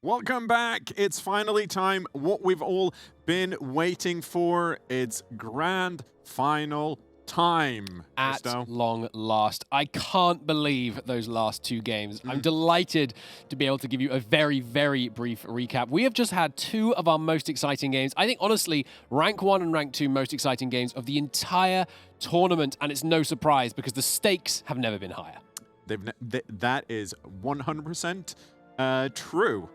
Welcome back. It's finally time. What we've all been waiting for. It's grand final time. At Christo. long last. I can't believe those last two games. I'm delighted to be able to give you a very, very brief recap. We have just had two of our most exciting games. I think, honestly, Rank 1 and Rank 2 most exciting games of the entire tournament. And it's no surprise because the stakes have never been higher. That is 100% true.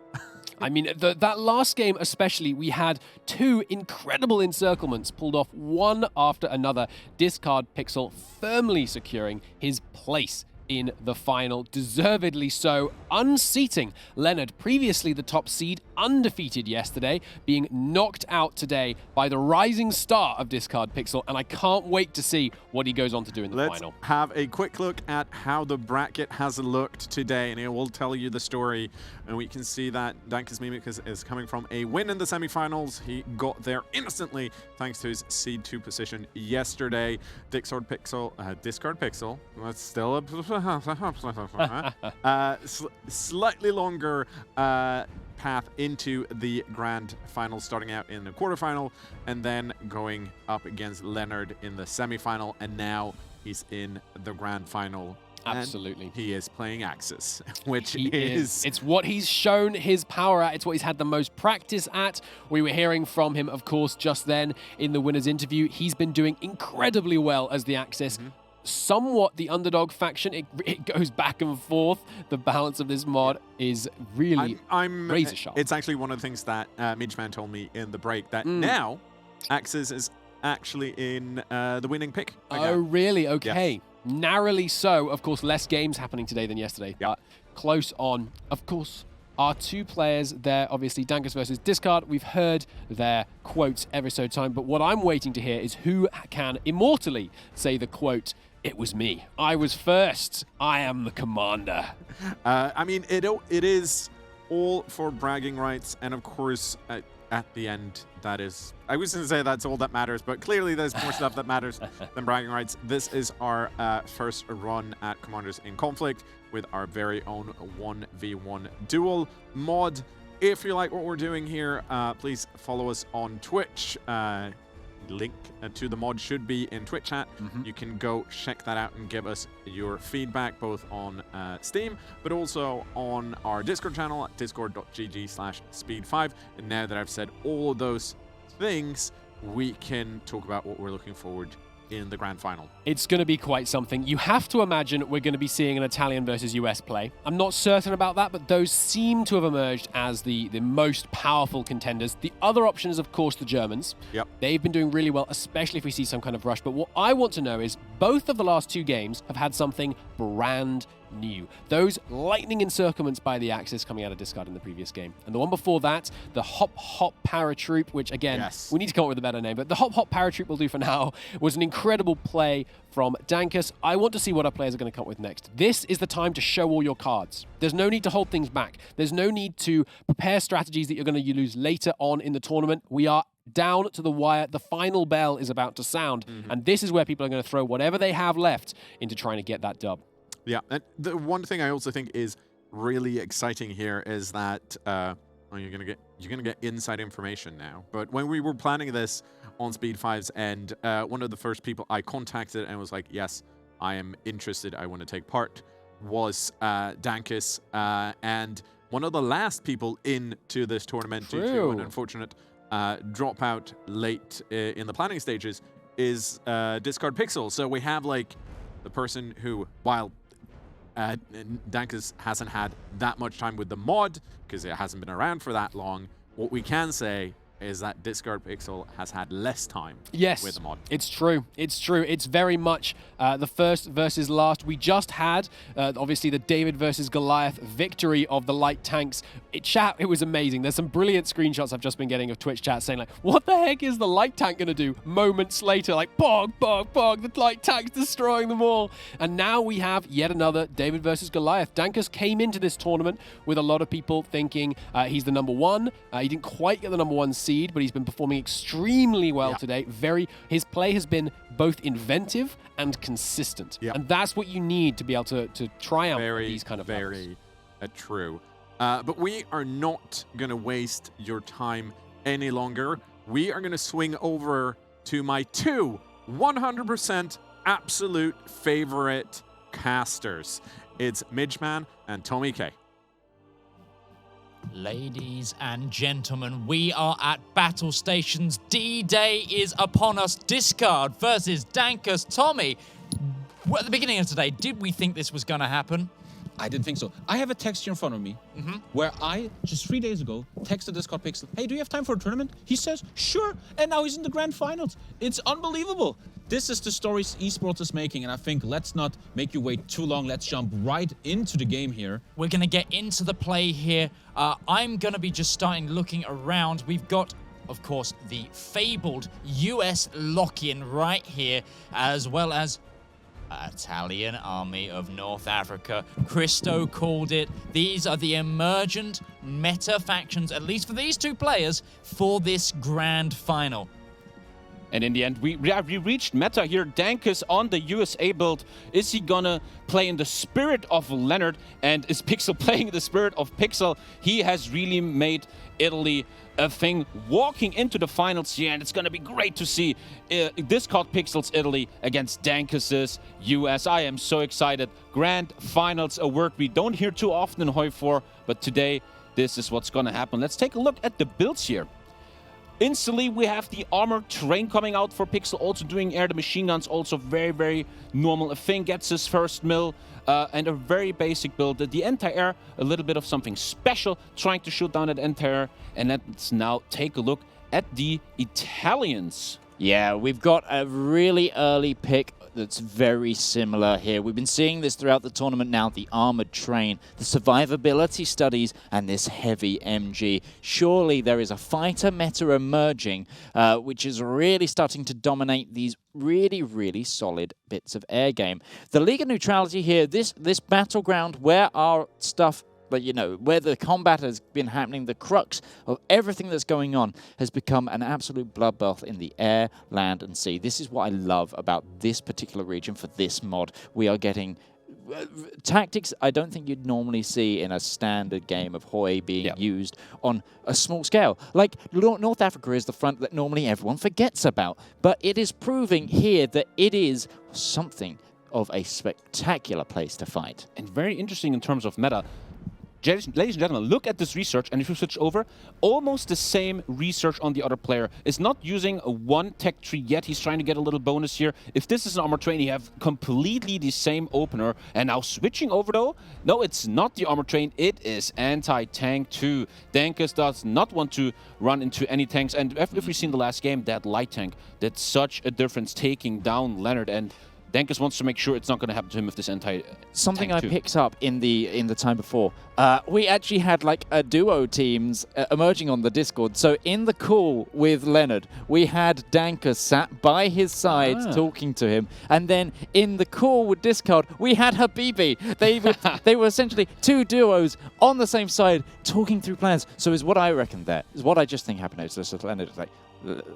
I mean, that last game especially, we had two incredible encirclements pulled off one after another. Discard Pixel firmly securing his place in the final, deservedly so, unseating Leonard, previously the top seed, undefeated yesterday, being knocked out today by the rising star of Discard Pixel, and I can't wait to see what he goes on to do in the final. Let's have a quick look at how the bracket has looked today, and it will tell you the story. And we can see that Dankus Memecus is coming from a win in the semifinals. He got there instantly thanks to his seed 2 position yesterday. Discard Pixel, that's still a slightly longer path into the grand final, starting out in the quarterfinal and then going up against Leonard in the semifinal, and now he's in the grand final. Absolutely. He is playing Axis, which He is... It's what he's shown his power at. It's what he's had the most practice at. We were hearing from him, of course, just then in the winner's interview. He's been doing incredibly well as the Axis. Somewhat the underdog faction. It goes back and forth. The balance of this mod is really razor sharp. It's actually one of the things that Midgeman told me in the break, that now Axis is actually in the winning pick. Oh, really? Okay. Yes. Narrowly so. Of course, less games happening today than yesterday, but close on. Of course, our two players there, obviously, Dankus versus Discard. We've heard their quotes every so time, but what I'm waiting to hear is who can immortally say the quote, "It was me. I was first. I am the commander." I mean, it is all for bragging rights, and of course, at the end, that is... I was going to say that's all that matters, but clearly there's more stuff that matters than bragging rights. This is our first run at Commanders in Conflict with our very own 1v1 duel mod. If you like what we're doing here, please follow us on Twitch. Link to the mod should be in Twitch chat. You can go check that out and give us your feedback both on Steam, but also on our Discord channel at discord.gg/speed5. And now that I've said all of those things, we can talk about what we're looking forward in the grand final. It's going to be quite something. You have to imagine we're going to be seeing an Italian versus US play. I'm not certain about that, but those seem to have emerged as the most powerful contenders. The other option is, of course, the Germans. Yep. They've been doing really well, especially if we see some kind of rush. But what I want to know is both of the last two games have had something brand new. Those lightning encirclements by the Axis coming out of Discard in the previous game. And the one before that, the Hop Hop Paratroop, which again, we need to come up with a better name, but the Hop Hop Paratroop will do for now, was an incredible play from Dankus. I want to see what our players are going to come up with next. This is the time to show all your cards. There's no need to hold things back. There's no need to prepare strategies that you're going to use later on in the tournament. We are down to the wire. The final bell is about to sound, and this is where people are going to throw whatever they have left into trying to get that dub. Yeah, and the one thing I also think is really exciting here is that you're gonna get inside information now. But when we were planning this on Speed 5's end, one of the first people I contacted and was like, "Yes, I am interested. I want to take part," was Dankus, and one of the last people into this tournament due to an unfortunate dropout late in the planning stages is Discard Pixel. So we have like the person who, while Dankus hasn't had that much time with the mod because it hasn't been around for that long, what we can say is that Discard Pixel has had less time with the mod. It's true. It's true. It's very much the first versus last. We just had, obviously, the David versus Goliath victory of the light tanks. It was amazing. There's some brilliant screenshots I've just been getting of Twitch chat saying, like, what the heck is the light tank going to do? Moments later, like, bog, bog, bog, the light tank's destroying them all. And now we have yet another David versus Goliath. Dankus came into this tournament with a lot of people thinking he's the #1. He didn't quite get the #1 seed, but he's been performing extremely well today. His play has been both inventive and consistent. And that's what you need to be able to try out these kind of very true. But we are not going to waste your time any longer. We are going to swing over to my two 100% absolute favorite casters. It's Midgeman and Tommy K. Ladies and gentlemen, we are at Battle Stations. D-Day is upon us. Discard versus Dankus. Tommy, at the beginning of today, did we think this was going to happen? I didn't think so. I have a text here in front of me where I, just 3 days ago, texted Discord Pixel, hey, do you have time for a tournament? He says, sure, and now he's in the grand finals. It's unbelievable. This is the stories esports is making, and I think let's not make you wait too long. Let's jump right into the game here. We're going to get into the play here. I'm going to be just starting looking around. We've got, of course, the fabled US lock-in right here, as well as Italian Army of North Africa. Christo called it. These are the emergent meta factions, at least for these two players, for this grand final. And in the end, we reached meta here. Dankus on the USA build. Is he gonna play in the spirit of Leonard? And is Pixel playing in the spirit of Pixel? He has really made Italy a thing walking into the finals here, and it's gonna be great to see Discord Pixel's Italy against Dankus's US. I am so excited. Grand finals, a word we don't hear too often in Hoi4, but today this is what's gonna happen. Let's take a look at the builds here. Instantly, we have the armored terrain coming out for Pixel, also doing air. The machine guns, also very, very normal. A thing gets his first mill, and a very basic build. The anti-air, a little bit of something special, trying to shoot down that anti-air. And let's now take a look at the Italians. Yeah, we've got a really early pick that's very similar here. We've been seeing this throughout the tournament now, the armored train, the survivability studies, and this heavy MG. Surely there is a fighter meta emerging, which is really starting to dominate these really, really solid bits of air game. The League of Neutrality here, this battleground where our stuff, but you know, where the combat has been happening, the crux of everything that's going on has become an absolute bloodbath in the air, land, and sea. This is what I love about this particular region for this mod. We are getting tactics I don't think you'd normally see in a standard game of Hoi being used on a small scale. Like, North Africa is the front that normally everyone forgets about, but it is proving here that it is something of a spectacular place to fight. And very interesting in terms of meta. Ladies and gentlemen, look at this research, and if you switch over, almost the same research on the other player. Is not using a one tech tree yet. He's trying to get a little bonus here. If this is an armor train, you have completely the same opener. And now switching over, though, no, it's not the armor train. It is anti-tank 2. Dankus does not want to run into any tanks. And if we've seen the last game, that light tank did such a difference taking down Leonard. And Dankus wants to make sure it's not going to happen to him with this Something I picked up in the time before. We actually had like a duo teams emerging on the Discord. So in the call with Leonard, we had Dankus sat by his side talking to him, and then in the call with Discord, we had Habibi. They were essentially two duos on the same side talking through plans. So is what I reckon there is what I just think happened is Leonard was like.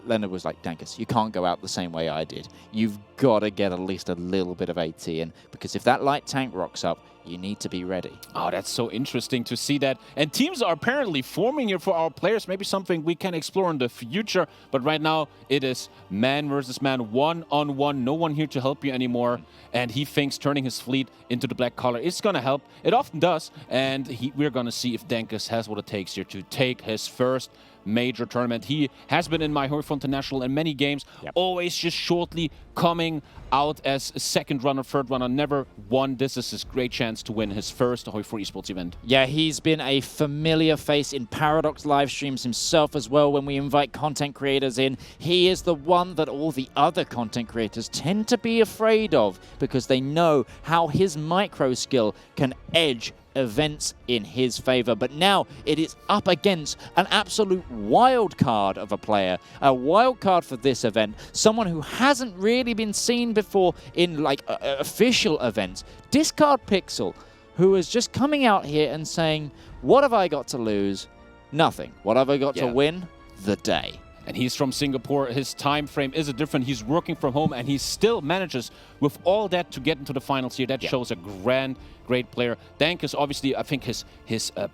Leonard was like, Dankus, you can't go out the same way I did. You've got to get at least a little bit of AT in, because if that light tank rocks up, you need to be ready. Oh, that's so interesting to see that. And teams are apparently forming here for our players. Maybe something we can explore in the future. But right now, it is man versus man, one-on-one. No one here to help you anymore. And he thinks turning his fleet into the black collar is going to help. It often does. And we're going to see if Dankus has what it takes here to take his first major tournament. He has been in my Hoi4 International in many games, always just shortly coming out as a second runner, third runner, never won. This is his great chance to win his first Hoi4 esports event. Yeah, he's been a familiar face in Paradox live streams himself as well. When we invite content creators in, he is the one that all the other content creators tend to be afraid of, because they know how his micro skill can edge events in his favor. But now it is up against an absolute wild card of a player, a wild card for this event, someone who hasn't really been seen before in like official events. Discard Pixel, who is just coming out here and saying, what have I got to lose? Nothing. What have I got to win? The day. and he's from Singapore. His time frame is different. He's working from home, and he still manages with all that to get into the finals here. That shows a great player. Dankus, obviously, I think his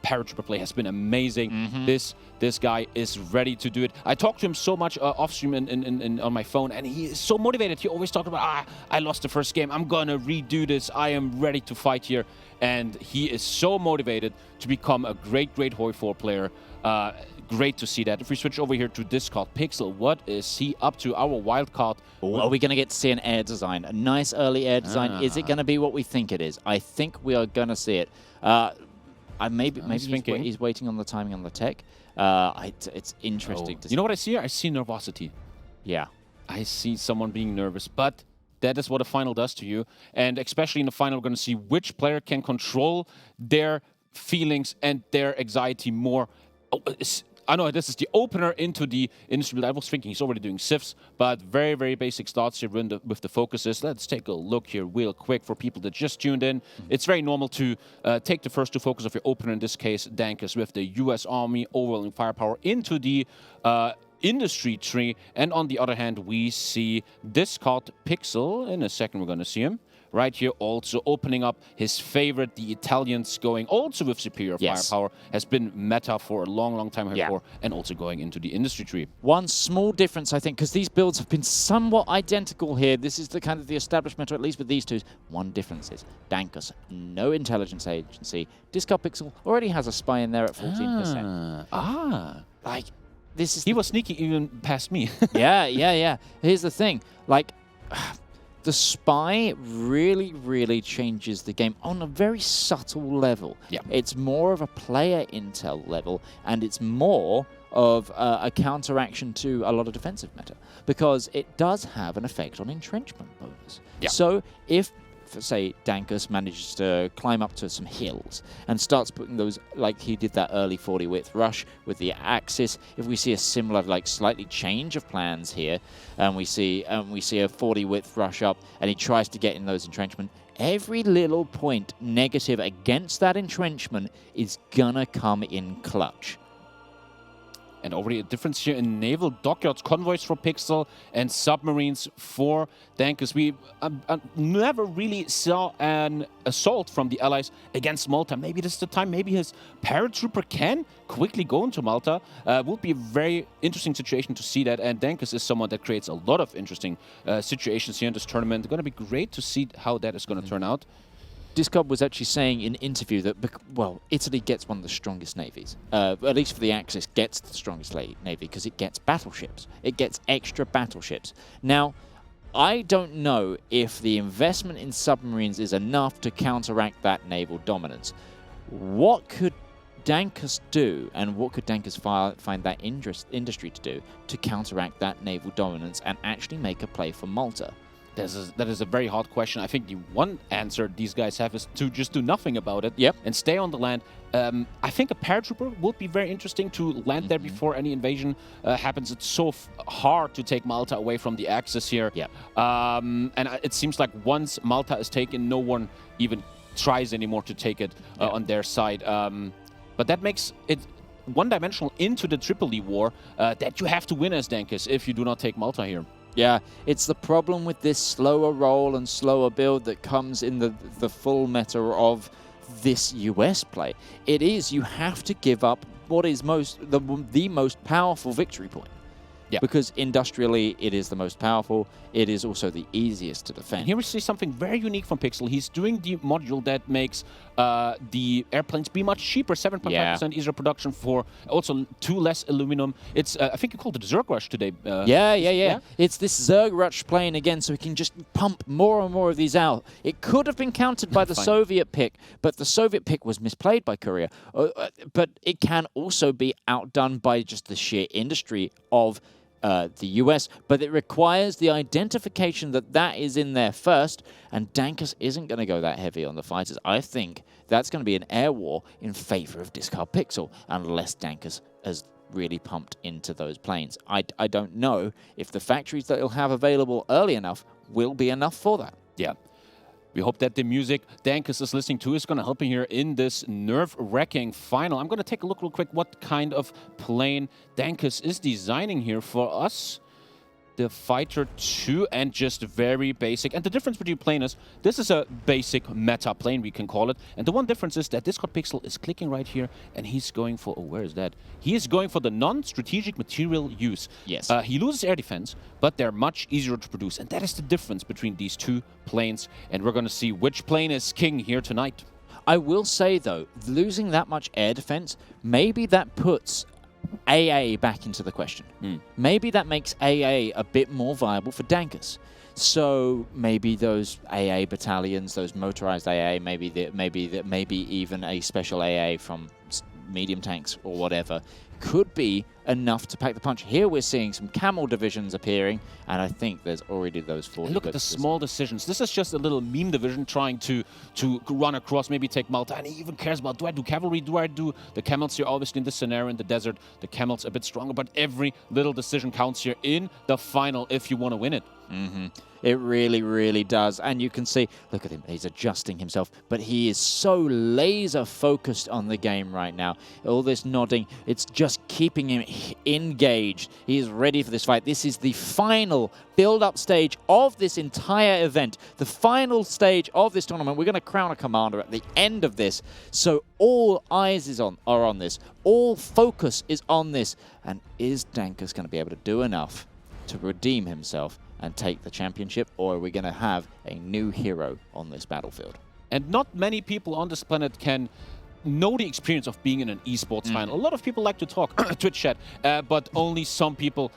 paratrooper play has been amazing. This guy is ready to do it. I talked to him so much off stream on my phone, and he is so motivated. He always talked about, I lost the first game. I'm gonna redo this. I am ready to fight here. And he is so motivated to become a great Hoi 4 player. Great to see that. If we switch over here to Discard Pixel, what is he up to? Our wild card. Are we going to get to see an air design? A nice early air design. Is it going to be what we think it is? I think we are going to see it. Maybe he's waiting on the timing on the tech. It's interesting to see. You know what I see here? I see nervosity. Yeah. I see someone being nervous, but that is what a final does to you. And especially in the final, we're going to see which player can control their feelings and their anxiety more. I know this is the opener into the industry. I was thinking he's already doing sifs, but very basic starts here with the focuses. Let's take a look here real quick for people that just tuned in. It's very normal to take the first two focus of your opener, in this case, Dankus, with the U.S. Army overwhelming firepower into the industry tree. And on the other hand, we see Discard Pixel. In a second, we're going to see him. Right here, also opening up his favorite, the Italians, going also with superior firepower, has been meta for a long time before, and also going into the industry tree. One small difference, I think, because these builds have been somewhat identical here. This is the kind of the established meta, at least with these two. One difference is Dankus, no intelligence agency. Discard Pixel already has a spy in there at 14%. Like, this is... He was sneaky even past me. yeah. Here's the thing. Like... The spy really changes the game on a very subtle level. Yeah. It's more of a player intel level, and it's more of a counteraction to a lot of defensive meta, because it does have an effect on entrenchment bonus. Yeah. So if, say, Dankus manages to climb up to some hills and starts putting those, like he did that early 40 width rush with the Axis, if we see a similar, like, slightly change of plans here, and we see a 40 width rush up, and he tries to get in those entrenchment, every little point negative against that entrenchment is gonna come in clutch. And already a difference here in naval dockyards, convoys for Pixel, and submarines for Dankus. We never really saw an assault from the allies against Malta. Maybe this is the time. Maybe his paratrooper can quickly go into Malta. Would be a very interesting situation to see that. And Dankus is someone that creates a lot of interesting situations here in this tournament. It's going to be great to see how that is going to turn out. Discard was actually saying in an interview that, well, Italy gets one of the strongest navies. At least for the Axis, gets the strongest navy because it gets battleships. It gets extra battleships. Now, I don't know if the investment in submarines is enough to counteract that naval dominance. What could Dankus do, and what could Dankus find that industry to do to counteract that naval dominance and actually make a play for Malta? That is a very hard question. I think the one answer these guys have is to just do nothing about it and stay on the land. I think a paratrooper would be very interesting to land there before any invasion happens. It's so hard to take Malta away from the Axis here. And it seems like once Malta is taken, no one even tries anymore to take it on their side. But that makes it one-dimensional into the Tripoli war that you have to win as Dankus if you do not take Malta here. Yeah, it's the problem with this slower roll and slower build that comes in the full meta of this US play. It is, you have to give up what is the most powerful victory point. Yeah. Because industrially, it is the most powerful. It is also the easiest to defend. And here we see something very unique from Pixel. He's doing the module that makes the airplanes be much cheaper, 7.5% easier production for also 2 less aluminum. It's I think you called it Zerg Rush today. Yeah. It's this Zerg Rush plane again, so we can just pump more and more of these out. It could have been countered by the Soviet pick, but the Soviet pick was misplayed by Korea. But it can also be outdone by just the sheer industry of the US, but it requires the identification that is in there first, and Dankus isn't going to go that heavy on the fighters. I think that's going to be an air war in favor of Discard Pixel, unless Dankus has really pumped into those planes. I don't know if the factories that he'll have available early enough will be enough for that. Yeah. We hope that the music Dankus is listening to is going to help him here in this nerve-wracking final. I'm going to take a look real quick what kind of plane Dankus is designing here for us. The Fighter 2, and just very basic. And the difference between plane is, this is a basic meta plane, we can call it. And the one difference is that Discord Pixel is clicking right here, and he's going for, oh, where is that? He is going for the non-strategic material use. Yes. He loses air defense, but they're much easier to produce. And that is the difference between these two planes. And we're going to see which plane is king here tonight. I will say, though, losing that much air defense, maybe that puts AA back into the question. Maybe that makes AA a bit more viable for Dankus. So maybe those AA battalions, those motorized AA, maybe even a special AA from medium tanks or whatever, could be enough to pack the punch. Here we're seeing some camel divisions appearing, and I think there's already those 40. Look at the small decisions. This is just a little meme division trying to run across, maybe take Malta, and he even cares about, do I do cavalry, do I do the camels here? Obviously in this scenario in the desert, the camels a bit stronger, but every little decision counts here in the final if you want to win it. It really, really does. And you can see, look at him, he's adjusting himself, but he is so laser focused on the game right now. All this nodding, it's just keeping him engaged. He is ready for this fight. This is the final build-up stage of this entire event, the final stage of this tournament. We're going to crown a commander at the end of this, so all eyes are on this. All focus is on this. And is Dankus going to be able to do enough to redeem himself and take the championship, or are we going to have a new hero on this battlefield? And not many people on this planet can know the experience of being in an esports final. A lot of people like to talk Twitch chat, but only some people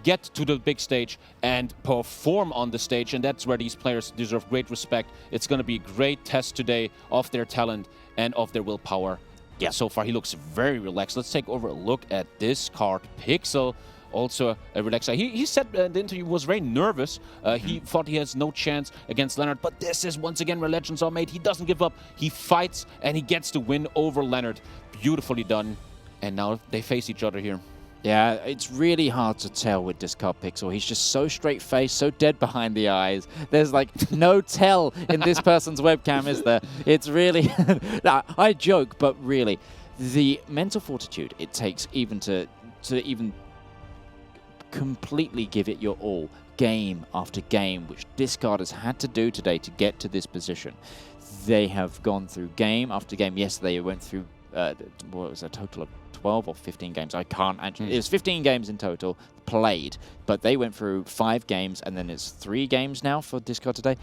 get to the big stage and perform on the stage, and that's where these players deserve great respect. It's going to be a great test today of their talent and of their willpower. Yeah, so far he looks very relaxed. Let's take over a look at this card. Pixel, also a relaxed guy. He said in the interview he was very nervous. He thought he has no chance against Leonard, but this is once again where legends are made. He doesn't give up. He fights, and he gets the win over Leonard. Beautifully done. And now they face each other here. Yeah, it's really hard to tell with Discard Pixel. He's just so straight-faced, so dead behind the eyes. There's like no tell in this person's webcam, is there? It's really... I joke, but really, the mental fortitude it takes even to even completely give it your all, game after game, which Discard has had to do today to get to this position. They have gone through game after game. Yes, they went through, what was a total of 12 or 15 games? I can't actually... It was 15 games in total played, but they went through 5 games, and then it's 3 games now for Discard today,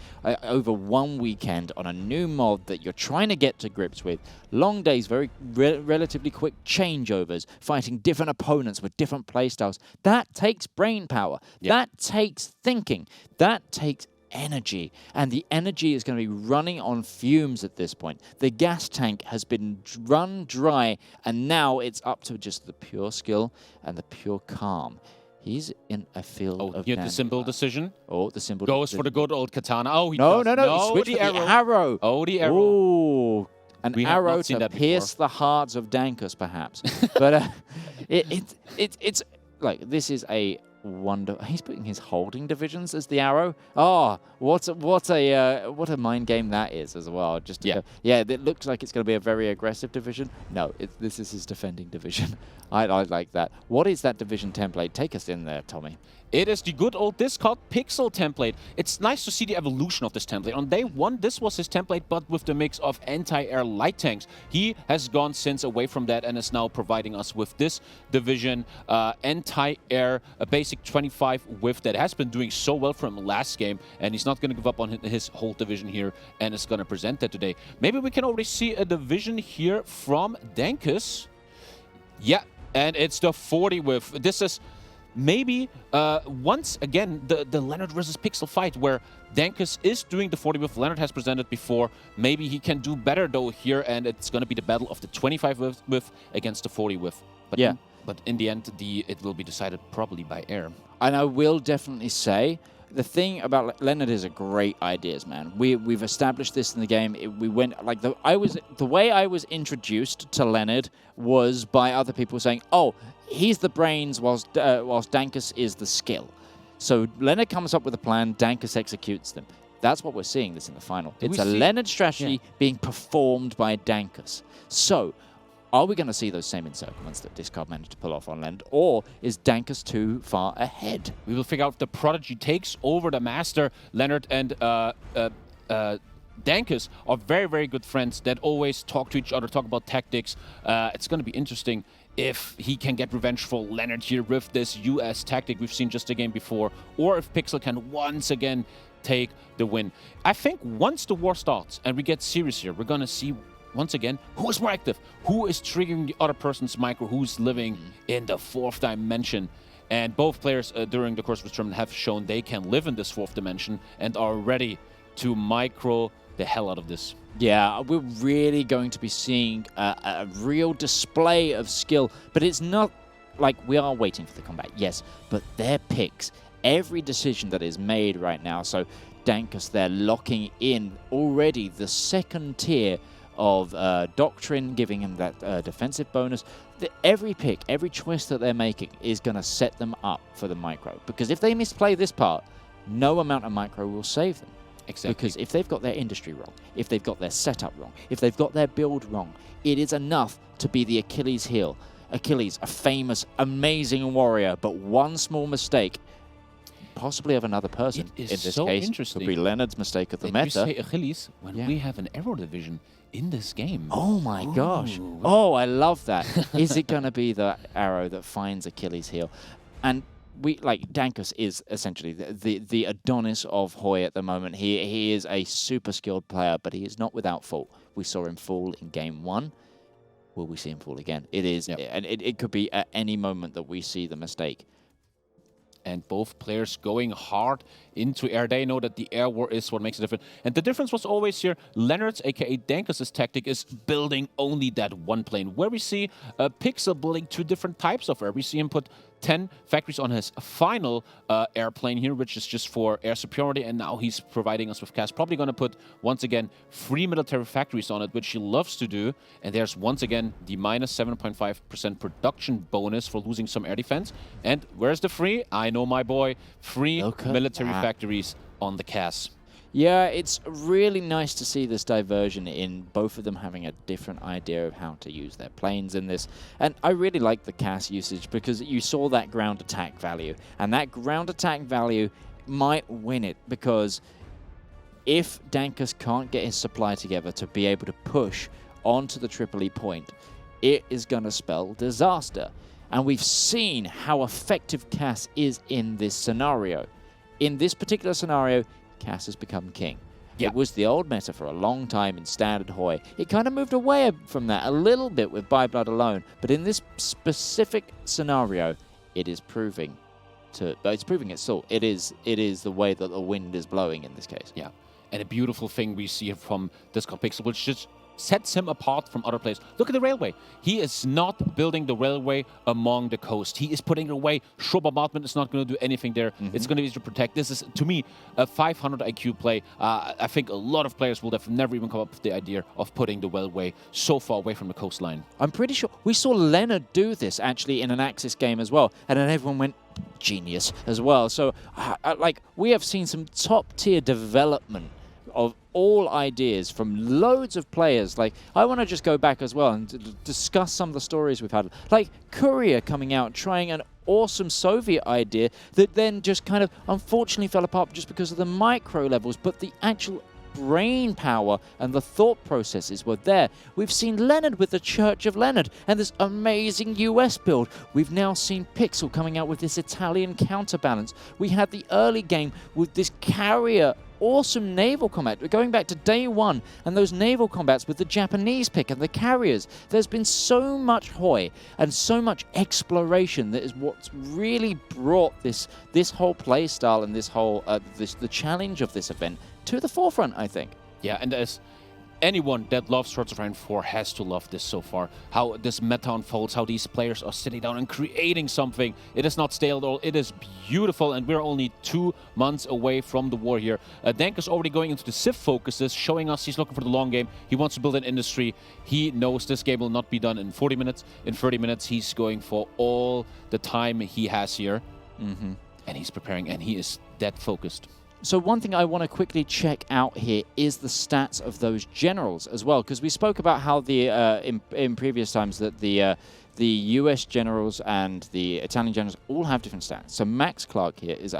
over 1 weekend on a new mod that you're trying to get to grips with. Long days, very relatively quick changeovers, fighting different opponents with different playstyles. That takes brain power. Yep. That takes thinking. That takes energy, and the energy is going to be running on fumes at this point. The gas tank has been run dry, and now it's up to just the pure skill and the pure calm. He's in a field of the symbol decision. Oh, the symbol goes decision. for the good old katana. Oh, he no, does. he switched the for the arrow. Oh, the arrow. Ooh, an arrow to pierce the hearts of Dankus, perhaps. But it's like, this is a wonder. He's putting his holding divisions as the arrow. Oh, what a mind game that is as well. Just to go, it looks like it's going to be a very aggressive division. No, this is his defending division. I like that. What is that division template? Take us in there, Tommy. It is the good old Discard Pixel template. It's nice to see the evolution of this template. On day 1, this was his template, but with the mix of anti-air light tanks. He has gone since away from that and is now providing us with this division, anti-air, a basic 25 whiff that has been doing so well for him last game, and he's not going to give up on his whole division here and is going to present that today. Maybe we can already see a division here from Dankus. Yeah, and it's the 40 whiff. This is... maybe once again the Leonard versus Pixel fight where Dankus is doing the 40 whiff. Leonard has presented before. Maybe he can do better though here, and it's going to be the battle of the 25 whiff against the 40 whiff. But yeah, but in the end, it will be decided probably by air. And I will definitely say, the thing about Leonard is a great ideas, man. We've established this in the game. We went like the way I was introduced to Leonard was by other people saying, "Oh, he's the brains, whilst Dankus is the skill." So Leonard comes up with a plan, Dankus executes them. That's what we're seeing this in the final. Did It's we a see- Leonard strategy being performed by Dankus. So, are we going to see those same encirclements that Discard managed to pull off on Leonard, or is Dankus too far ahead? We will figure out if the Prodigy takes over the Master. Leonard and Dankus are very, very good friends that always talk to each other, talk about tactics. It's going to be interesting if he can get revenge for Leonard here with this US tactic we've seen just a game before, or if Pixel can once again take the win. I think once the war starts and we get serious here, we're going to see once again who is more active, who is triggering the other person's micro, who's living in the fourth dimension. And both players during the course of this tournament have shown they can live in this fourth dimension and are ready to micro the hell out of this. Yeah, we're really going to be seeing a real display of skill, but it's not like we are waiting for the combat, yes, but their picks, every decision that is made right now, so Dankus, they're locking in already the second tier of Doctrine, giving him that defensive bonus. Every pick, every choice that they're making is going to set them up for the micro, because if they misplay this part, no amount of micro will save them. Exactly. Because if they've got their industry wrong, if they've got their setup wrong, if they've got their build wrong, it is enough to be the Achilles heel. Achilles, a famous, amazing warrior, but one small mistake, possibly of another person, It is in this so case, interesting could be Leonard's mistake of the that you meta. say Achilles when we have an arrow division in this game. Oh my gosh. Ooh. Oh, I love that. Is it going to be the arrow that finds Achilles' heel? And Dankus is essentially the Adonis of Hoi at the moment. He is a super skilled player, but he is not without fault. We saw him fall in game 1. Will we see him fall again? It is, and it could be at any moment that we see the mistake. And both players going hard into air. They know that the air war is what makes it different. And the difference was always here, Leonard's, aka Dankus' tactic is building only that one plane, where we see Pixel building 2 different types of air. We see him put 10 factories on his final airplane here, which is just for air superiority, and now he's providing us with CAS. Probably going to put, once again, 3 military factories on it, which he loves to do. And there's, once again, the minus 7.5% production bonus for losing some air defense. And where's the 3? I know my boy. 3 military factories on the CAS. Yeah, it's really nice to see this diversion in both of them having a different idea of how to use their planes in this. And I really like the CAS usage because you saw that ground attack value. And that ground attack value might win it, because if Dankus can't get his supply together to be able to push onto the Tripoli point, it is going to spell disaster. And we've seen how effective CAS is in this scenario. In this particular scenario, CAS has become king. Yeah. It was the old meta for a long time in Standard Hoi. It kind of moved away from that a little bit with By Blood alone, but in this specific scenario, it is proving its salt. It is the way that the wind is blowing in this case. Yeah. And a beautiful thing we see from Discord Pixel, which just sets him apart from other players. Look at the railway. He is not building the railway among the coast. He is putting it away. Shore bombardment is not going to do anything there. It's going to be to protect. This is, to me, a 500 IQ play. I think a lot of players will have never even come up with the idea of putting the railway so far away from the coastline. I'm pretty sure we saw Leonard do this actually in an Axis game as well, and then everyone went genius as well. So, we have seen some top-tier development of all ideas from loads of players. Like, I want to just go back as well and discuss some of the stories we've had. Like, Courier coming out, trying an awesome Soviet idea that then just kind of unfortunately fell apart just because of the micro levels, but the actual brain power and the thought processes were there. We've seen Leonard with the Church of Leonard and this amazing US build. We've now seen Pixel coming out with this Italian counterbalance. We had the early game with this carrier awesome naval combat. We're going back to day 1 and those naval combats with the Japanese pick and the carriers. There's been so much Hoi and so much exploration that is what's really brought this whole play style and this whole the challenge of this event to the forefront, I think. Yeah, and as anyone that loves Swords of Iron 4 has to love this so far. How this meta unfolds, how these players are sitting down and creating something. It is not stale at all. It is beautiful, and we're only 2 months away from the war here. Dankus already going into the Civ focuses, showing us he's looking for the long game. He wants to build an industry. He knows this game will not be done in 40 minutes. In 30 minutes, he's going for all the time he has here. And he's preparing, and he is that focused. So one thing I want to quickly check out here is the stats of those generals as well, because we spoke about how the in previous times that the US generals and the Italian generals all have different stats. So Max Clark here is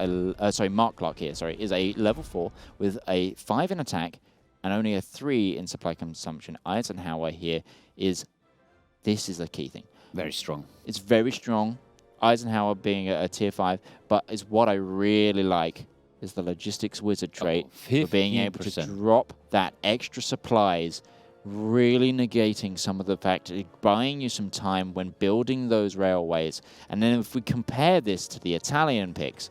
Mark Clark here, is a level 4 with a 5 in attack and only a 3 in supply consumption. Eisenhower here this is the key thing. Very strong. It's very strong. Eisenhower being a tier 5, but is what I really like is the logistics wizard trait for being able to drop that extra supplies, really negating some of the fact, buying you some time when building those railways. And then if we compare this to the Italian picks,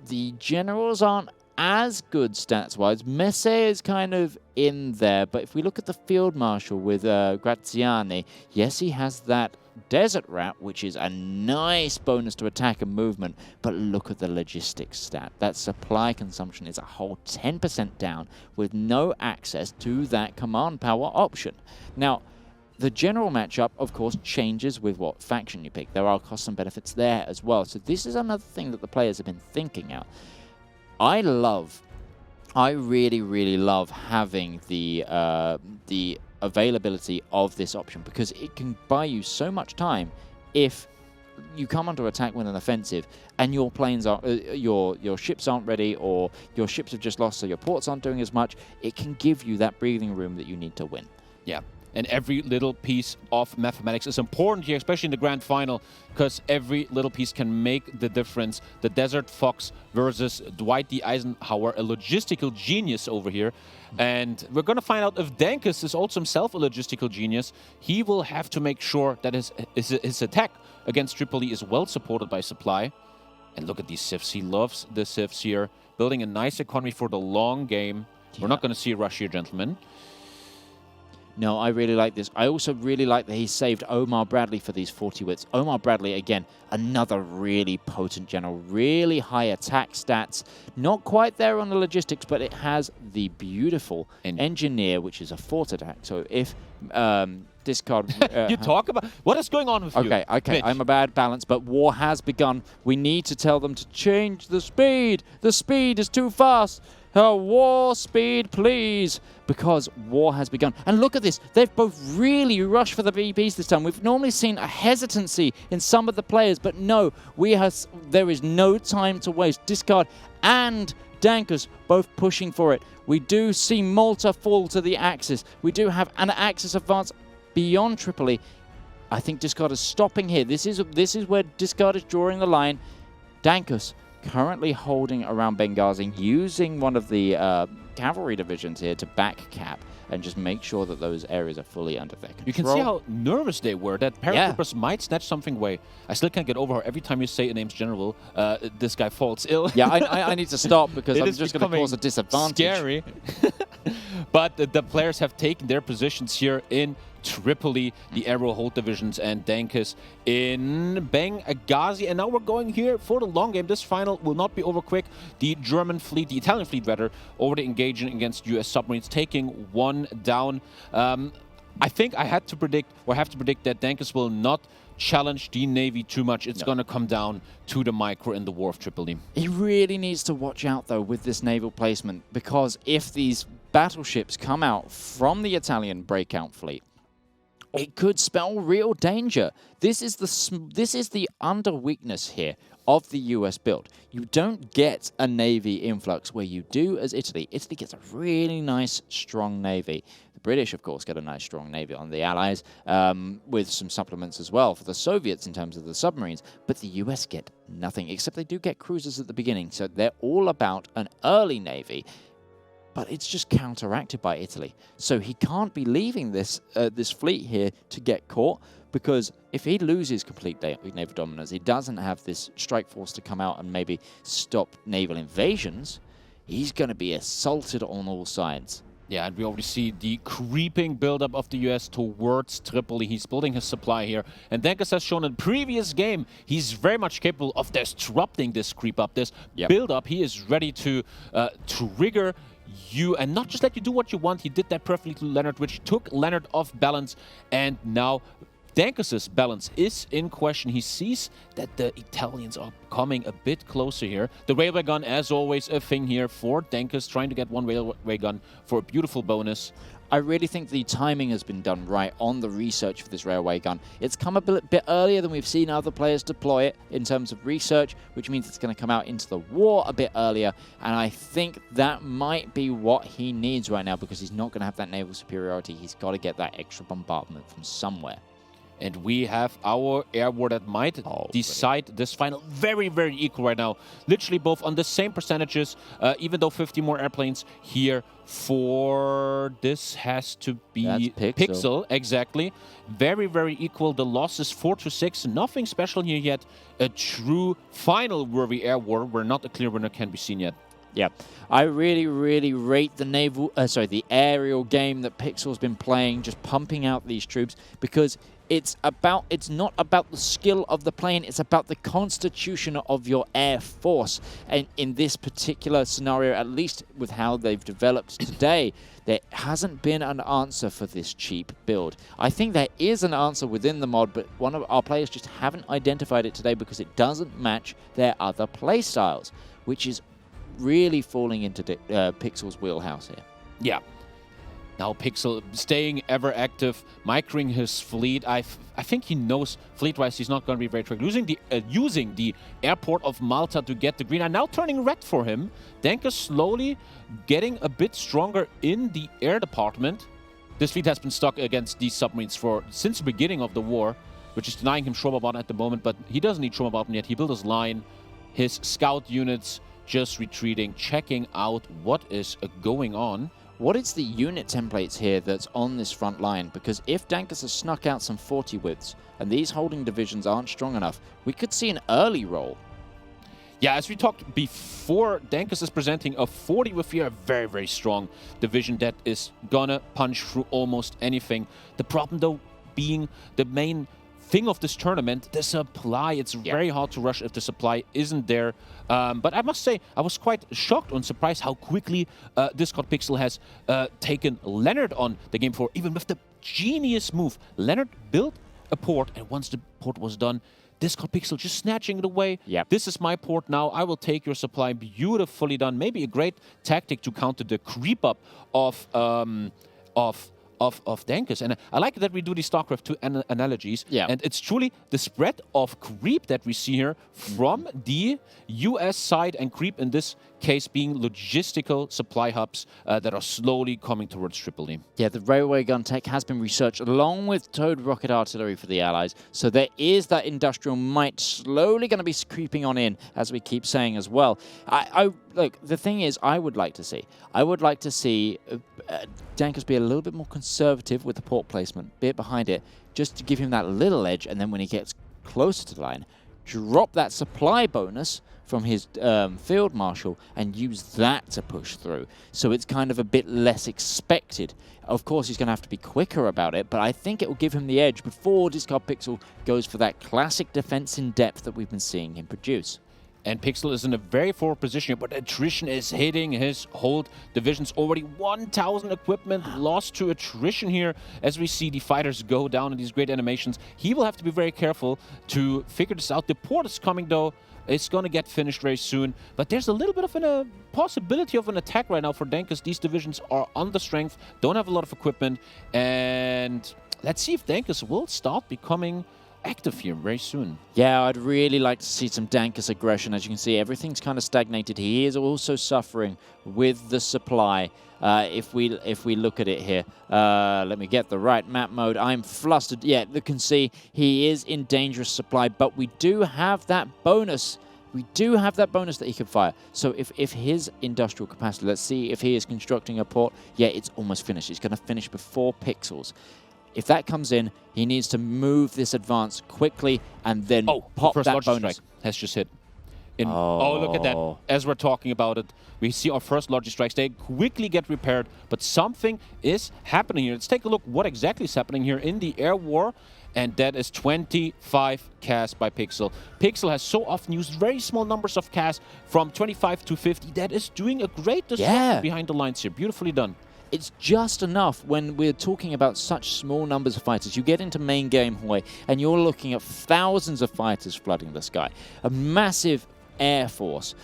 the generals aren't as good stats-wise. Messe is kind of in there, but if we look at the Field Marshal with Graziani, yes, he has that Desert Rat, which is a nice bonus to attack and movement, but look at the logistics stat. That supply consumption is a whole 10% down with no access to that command power option. Now, the general matchup, of course, changes with what faction you pick. There are costs and benefits there as well. So this is another thing that the players have been thinking out. I really, really love having the availability of this option because it can buy you so much time if you come under attack with an offensive and your planes are your ships aren't ready or your ships have just lost, so your ports aren't doing as much. It can give you that breathing room that you need to win. Yeah. And every little piece of mathematics is important here, especially in the grand final, because every little piece can make the difference. The Desert Fox versus Dwight D. Eisenhower, a logistical genius over here. And we're going to find out if Dankus is also himself a logistical genius. He will have to make sure that his attack against Tripoli is well supported by supply. And look at these civs. He loves the civs here, building a nice economy for the long game. Yeah. We're not going to see a rush here, gentlemen. No, I really like this. I also really like that he saved Omar Bradley for these 40 wits. Omar Bradley, again, another really potent general, really high attack stats. Not quite there on the logistics, but it has the beautiful engineer, which is a fort attack. So if discard... you talk about... What is going on with you? Okay, Mitch? I'm a bad balance, but war has begun. We need to tell them to change the speed. The speed is too fast. War speed, please, because war has begun. And look at this. They've both really rushed for the VPs this time. We've normally seen a hesitancy in some of the players, but no, there is no time to waste. Discard and Dankus both pushing for it. We do see Malta fall to the Axis. We do have an Axis advance beyond Tripoli. I think Discard is stopping here. This is where Discard is drawing the line. Dankus currently holding around Benghazi, using one of the cavalry divisions here to back cap and just make sure that those areas are fully under their control. You can see how nervous they were, that paratroopers might snatch something away. I still can't get over how every time you say a name's general, this guy falls ill. Yeah, I need to stop because I'm just going to cause a disadvantage. Scary. But the players have taken their positions here in Tripoli, the Arrow Hold divisions, and Dankus in Benghazi. And now we're going here for the long game. This final will not be over quick. The German fleet, the Italian fleet rather, already engaging against US submarines, taking one down. I think I have to predict that Dankus will not challenge the Navy too much. It's going to come down to the micro in the War of Tripoli. He really needs to watch out, though, with this naval placement, because if these battleships come out from the Italian breakout fleet, it could spell real danger. This is the under weakness here of the US build. You don't get a navy influx where you do as Italy. Italy gets a really nice, strong navy. The British, of course, get a nice, strong navy on the Allies, with some supplements as well for the Soviets in terms of the submarines. But the US get nothing, except they do get cruisers at the beginning. So they're all about an early navy. But it's just counteracted by Italy. So he can't be leaving this fleet here to get caught, because if he loses complete naval dominance, he doesn't have this strike force to come out and maybe stop naval invasions, he's going to be assaulted on all sides. Yeah, and we already see the creeping buildup of the US towards Tripoli. He's building his supply here. And Dankus has shown in the previous game, he's very much capable of disrupting this creep up, this buildup. He is ready to trigger you and not just let you do what you want. He did that perfectly to Leonard, which took Leonard off balance, and now Dankus's balance is in question. He sees that the Italians are coming a bit closer here. The railway gun, as always, a thing here for Dankus, trying to get one railway gun for a beautiful bonus. I really think the timing has been done right on the research for this railway gun. It's come a bit earlier than we've seen other players deploy it in terms of research, which means it's going to come out into the war a bit earlier. And I think that might be what he needs right now, because he's not going to have that naval superiority. He's got to get that extra bombardment from somewhere. And we have our air war that might decide this final. Very, very equal right now. Literally both on the same percentages, even though 50 more airplanes here for this has to be Pixel. Exactly. Very, very equal. The losses 4-6. Nothing special here yet. A true final worthy air war where not a clear winner can be seen yet. Yeah, I really, really rate the the aerial game that Pixel's been playing, just pumping out these troops, because it's not about the skill of the plane, it's about the constitution of your air force. And in this particular scenario, at least with how they've developed today, there hasn't been an answer for this cheap build. I think there is an answer within the mod, but one of our players just haven't identified it today because it doesn't match their other play styles, which is really falling into Pixel's wheelhouse here. Yeah. Now Pixel staying ever active, microing his fleet. I think he knows fleet-wise he's not going to be very tricky. Using the airport of Malta to get the green. And now turning red for him. Dankus slowly getting a bit stronger in the air department. This fleet has been stuck against these submarines since the beginning of the war, which is denying him Sturmbomben at the moment. But he doesn't need Sturmbomben yet. He built his line, his scout units just retreating, checking out what is going on. What is the unit templates here that's on this front line? Because if Dankus has snuck out some 40 widths and these holding divisions aren't strong enough, we could see an early roll. Yeah, as we talked before, Dankus is presenting a 40 with here, a very, very strong division that is gonna punch through almost anything. The problem, though, being the main thing of this tournament, the supply. It's very hard to rush if the supply isn't there. But I must say, I was quite shocked and surprised how quickly Discord Pixel has taken Leonard on the game floor, even with the genius move. Leonard built a port, and once the port was done, Discord Pixel just snatching it away. Yep. This is my port now. I will take your supply. Beautifully done. Maybe a great tactic to counter the creep up of Dankus. And I like that we do these StarCraft 2 analogies. Yeah. And it's truly the spread of creep that we see here from the US side, and creep in this case being logistical supply hubs that are slowly coming towards Tripoli. Yeah, the railway gun tech has been researched along with towed rocket artillery for the Allies. So there is that industrial might slowly going to be creeping on in, as we keep saying as well. Look, the thing is, I would like to see Dankus be a little bit more conservative with the port placement, be it behind it, just to give him that little edge, and then when he gets closer to the line, drop that supply bonus from his field marshal and use that to push through. So it's kind of a bit less expected. Of course, he's going to have to be quicker about it, but I think it will give him the edge before Discard Pixel goes for that classic defense in depth that we've been seeing him produce. And Pixel is in a very forward position, but attrition is hitting his hold divisions. Already 1,000 equipment lost to attrition here as we see the fighters go down in these great animations. He will have to be very careful to figure this out. The port is coming, though. It's going to get finished very soon. But there's a little bit of a possibility of an attack right now for Dankus. These divisions are under strength, don't have a lot of equipment. And let's see if Dankus will start becoming active here very soon. Yeah, I'd really like to see some Dankus aggression. As you can see, everything's kind of stagnated. He is also suffering with the supply. If we look at it here, let me get the right map mode. I'm flustered. Yeah, you can see he is in dangerous supply, but we do have that bonus. We do have that bonus that he can fire. So if his industrial capacity, let's see if he is constructing a port. Yeah, it's almost finished. It's going to finish before Pixels. If that comes in, he needs to move this advance quickly and then pop first that bonus. Strike has just hit. Look at that. As we're talking about it, we see our first Logi strikes. They quickly get repaired, but something is happening here. Let's take a look what exactly is happening here in the air war. And that is 25 CAS by Pixel. Pixel has so often used very small numbers of CAS from 25 to 50. That is doing a great disruption behind the lines here. Beautifully done. it's just enough when we're talking about such small numbers of fighters. You get into main game Hoi, and you're looking at thousands of fighters flooding the sky. A massive air force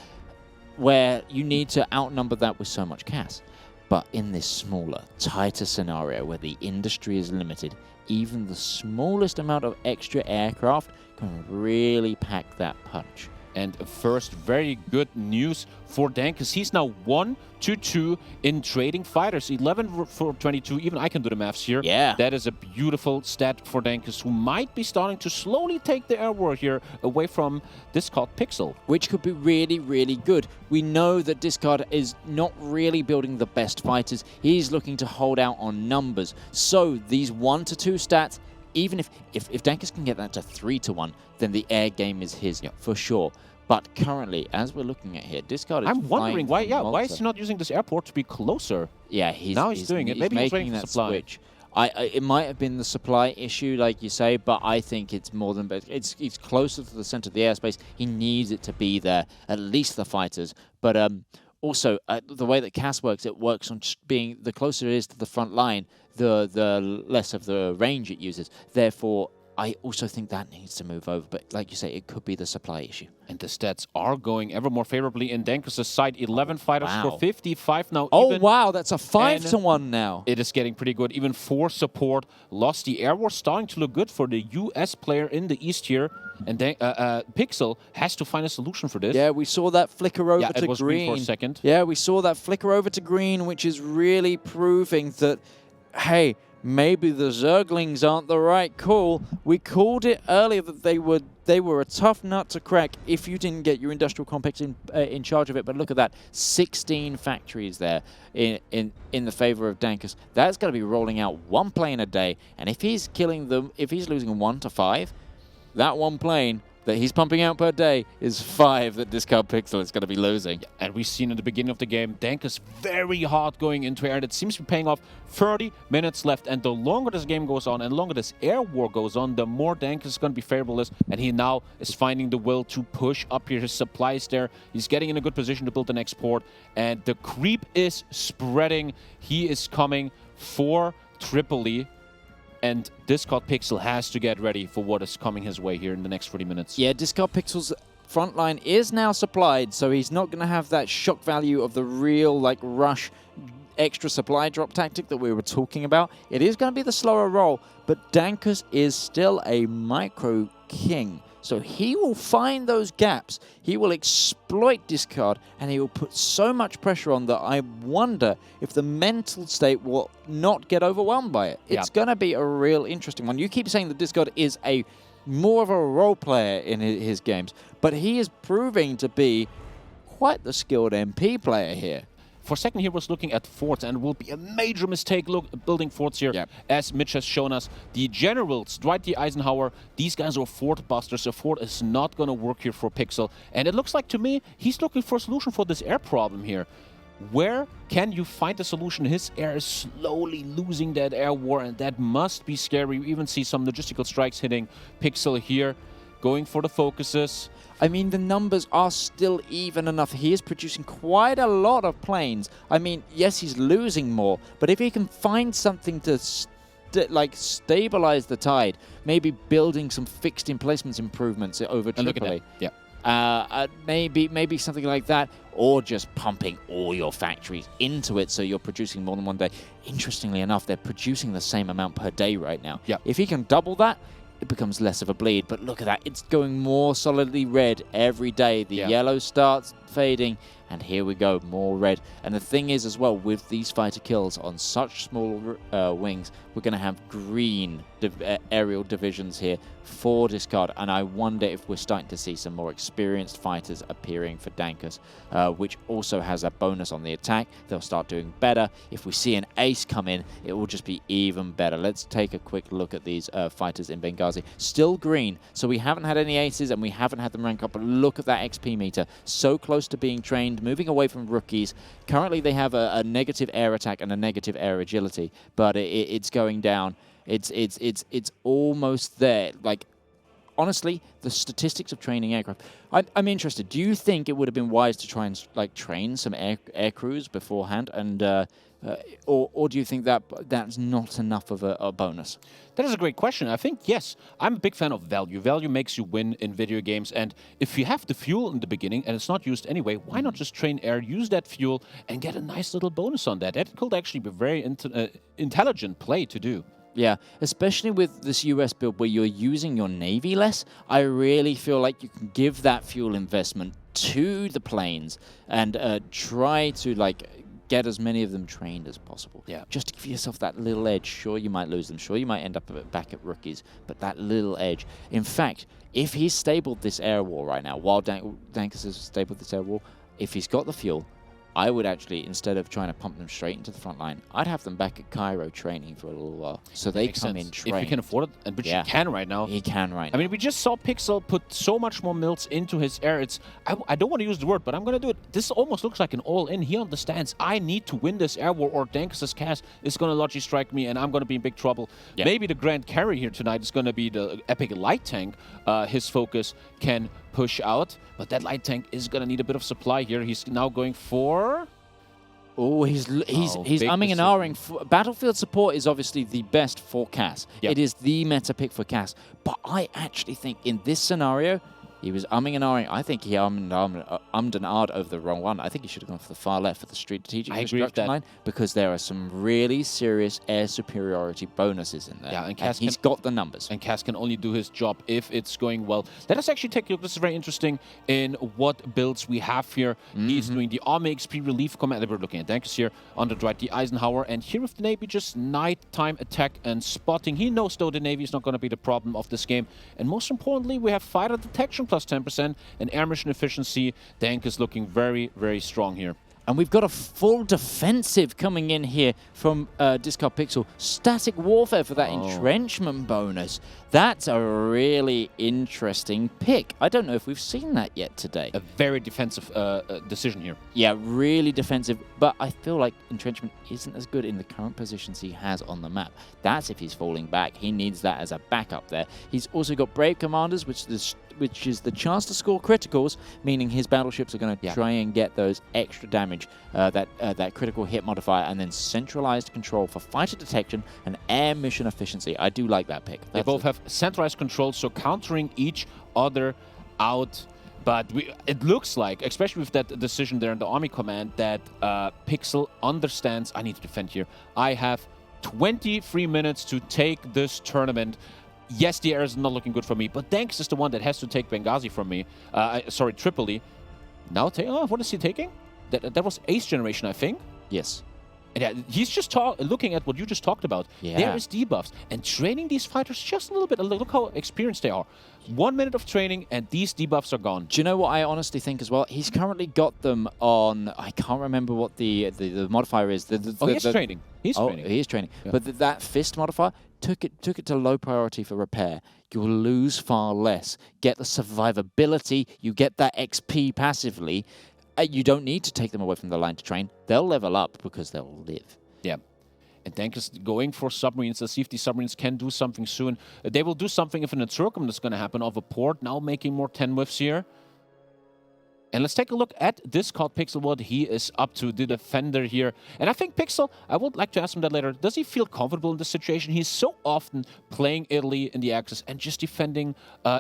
where you need to outnumber that with so much CAS. But in this smaller, tighter scenario where the industry is limited, even the smallest amount of extra aircraft can really pack that punch. And first, very good news for Dankus. He's now 1-2 in trading fighters. 11 for 22. Even I can do the maths here. Yeah. That is a beautiful stat for Dankus, who might be starting to slowly take the air war here away from Discard Pixel. Which could be really, really good. We know that Discard is not really building the best fighters. He's looking to hold out on numbers. So these 1-2 stats, even if Dankus can get that to 3-1, then the air game is his for sure. But currently, as we're looking at here, Discard is I'm wondering why. Yeah, why is Malta. he not using this airport to be closer? Yeah, Now he's doing it. Maybe he's making waiting for that supply. switch. It might have been the supply issue, like you say, but I think it's more than. It's closer to the center of the airspace. He needs it to be there, at least the fighters. But also, the way that CAS works, it works on being the closer it is to the front line, the less of the range it uses. Therefore, I also think that needs to move over. But like you say, it could be the supply issue. And the stats are going ever more favorably in Dankus' side. 11 fighters for 55 now. Oh, even, wow, that's a 5-1 now. It is getting pretty good. Even 4 support lost. The air war starting to look good for the US player in the East here. And then Pixel has to find a solution for this. Yeah, we saw that flicker over to it was green green. for a second. Yeah, we saw that flicker over to green, which is really proving that, hey, maybe the Zerglings aren't the right call. We called it earlier that they were a tough nut to crack if you didn't get your industrial complex in charge of it. But look at that, 16 factories there in the favor of Dankus. That's going to be rolling out one plane a day, and if he's killing them, if he's losing 1 to 5, that one plane that he's pumping out per day is 5 that Discard Pixel is going to be losing. And we've seen at the beginning of the game, Dankus very hard going into air. That seems to be paying off. 30 minutes left. And the longer this game goes on and the longer this air war goes on, the more Dankus is going to be favorable. And he now is finding the will to push up here his supplies there. He's getting in a good position to build the next port. And the creep is spreading. He is coming for Tripoli. And Discard Pixel has to get ready for what is coming his way here in the next 40 minutes. Yeah, Discard Pixel's front line is now supplied, so he's not going to have that shock value of the real, like, rush extra supply drop tactic that we were talking about. It is going to be the slower roll, but Dankus is still a micro king. So he will find those gaps, he will exploit Discard, and he will put so much pressure on that I wonder if the mental state will not get overwhelmed by it. It's going to be a real interesting one. You keep saying that Discard is more of a role player in his games, but he is proving to be quite the skilled MP player here. For a second, he was looking at forts, and it will be a major mistake building forts here, as Mitch has shown us. The generals, Dwight D. Eisenhower, these guys are fort busters. A fort is not going to work here for Pixel. And it looks like, to me, he's looking for a solution for this air problem here. Where can you find a solution? His air is slowly losing that air war, and that must be scary. We even see some logistical strikes hitting Pixel here, going for the focuses. I mean, the numbers are still even enough. He is producing quite a lot of planes. I mean, yes, he's losing more, but if he can find something to stabilize the tide, maybe building some fixed emplacements improvements over Tripoli. Maybe something like that, or just pumping all your factories into it so you're producing more than one day. Interestingly enough, they're producing the same amount per day right now. If he can double that, it becomes less of a bleed. But look at that. It's going more solidly red every day. The yellow starts fading, and here we go, more red. And the thing is as well, with these fighter kills on such small wings, we're going to have green aerial divisions here for Discard. And I wonder if we're starting to see some more experienced fighters appearing for Dankus, which also has a bonus on the attack. They'll start doing better. If we see an ace come in, it will just be even better. Let's take a quick look at these fighters in Benghazi. Still green, so we haven't had any aces and we haven't had them rank up, but look at that XP meter. So close to being trained, moving away from rookies. Currently they have a negative air attack and a negative air agility, but it's going down. It's almost there. Like, honestly, the statistics of training aircraft, I'm interested. Do you think it would have been wise to try and like train some air crews beforehand, and or do you think that that's not enough of a bonus? That is a great question. I think, yes, I'm a big fan of value. Value makes you win in video games. And if you have the fuel in the beginning and it's not used anyway, why not just train air, use that fuel, and get a nice little bonus on that? That could actually be a very intelligent play to do. Yeah, especially with this US build where you're using your Navy less, I really feel like you can give that fuel investment to the planes and try to like get as many of them trained as possible. Yeah. Just to give yourself that little edge. Sure, you might lose them. Sure, you might end up back at rookies, but that little edge. In fact, if he's stabled this air wall right now, while Dankus has stabled this air wall, if he's got the fuel, I would actually, instead of trying to pump them straight into the front line, I'd have them back at Cairo training for a little while. So they come in trained. If you can afford it, and which you can right now. He can right now. I mean, we just saw Pixel put so much more mills into his air. It's I don't want to use the word, but I'm going to do it. This almost looks like an all-in. He understands I need to win this air war or Dankus' cast is going to logi strike me and I'm going to be in big trouble. Yeah. Maybe the grand carry here tonight is going to be the epic light tank. His focus can push out, but that light tank is going to need a bit of supply here. He's now going for... Oh, he's umming and ahhing. Battlefield support is obviously the best for Cass. Yep. It is the meta pick for Cass. But I actually think in this scenario, he was umming and ahhing. I think he ummed and ahed over the wrong one. I think he should have gone for the far left for the strategic construction line because there are some really serious air superiority bonuses in there. Yeah, and he's got the numbers. And Cass can only do his job if it's going well. Let us actually take a look. This is very interesting in what builds we have here. He's doing the Army XP relief command. We're looking at Dankus here on the right, the Eisenhower. And here with the Navy, just nighttime attack and spotting. He knows, though, the Navy is not going to be the problem of this game. And most importantly, we have fighter detection plus 10% and air mission efficiency. Dankus looking very, very strong here. And we've got a full defensive coming in here from Discard Pixel. Static warfare for that entrenchment bonus. That's a really interesting pick. I don't know if we've seen that yet today. A very defensive decision here. Yeah, really defensive. But I feel like entrenchment isn't as good in the current positions he has on the map. That's if he's falling back. He needs that as a backup there. He's also got Brave Commanders, which is the chance to score criticals, meaning his battleships are going to try and get those extra damage, that critical hit modifier, and then centralized control for fighter detection and air mission efficiency. I do like that pick. They both have centralized control, so countering each other out. But it looks like, especially with that decision there in the Army Command, that Pixel understands, I need to defend here. I have 23 minutes to take this tournament. Yes, the air is not looking good for me, but Dankus is the one that has to take Benghazi from me. Sorry, Tripoli. Now, what is he taking? That was Ace Generation, I think. Yes. And he's just looking at what you just talked about. Yeah. There is debuffs. And training these fighters just a little bit. Look how experienced they are. 1 minute of training, and these debuffs are gone. Do you know what I honestly think as well? He's currently got them on... I can't remember what the modifier is. He's training. He's training. He is training. Yeah. But that fist modifier took it to low priority for repair. You'll lose far less. Get the survivability. You get that XP passively. You don't need to take them away from the line to train. They'll level up because they'll live. Yeah. And Dankus going for submarines. Let's see if these submarines can do something soon. They will do something if an encirclement is going to happen of a port. Now making more 10 whiffs here. And let's take a look at this called Pixel, what he is up to, the defender here. And I think Pixel, I would like to ask him that later, does he feel comfortable in this situation? He's so often playing Italy in the Axis and just defending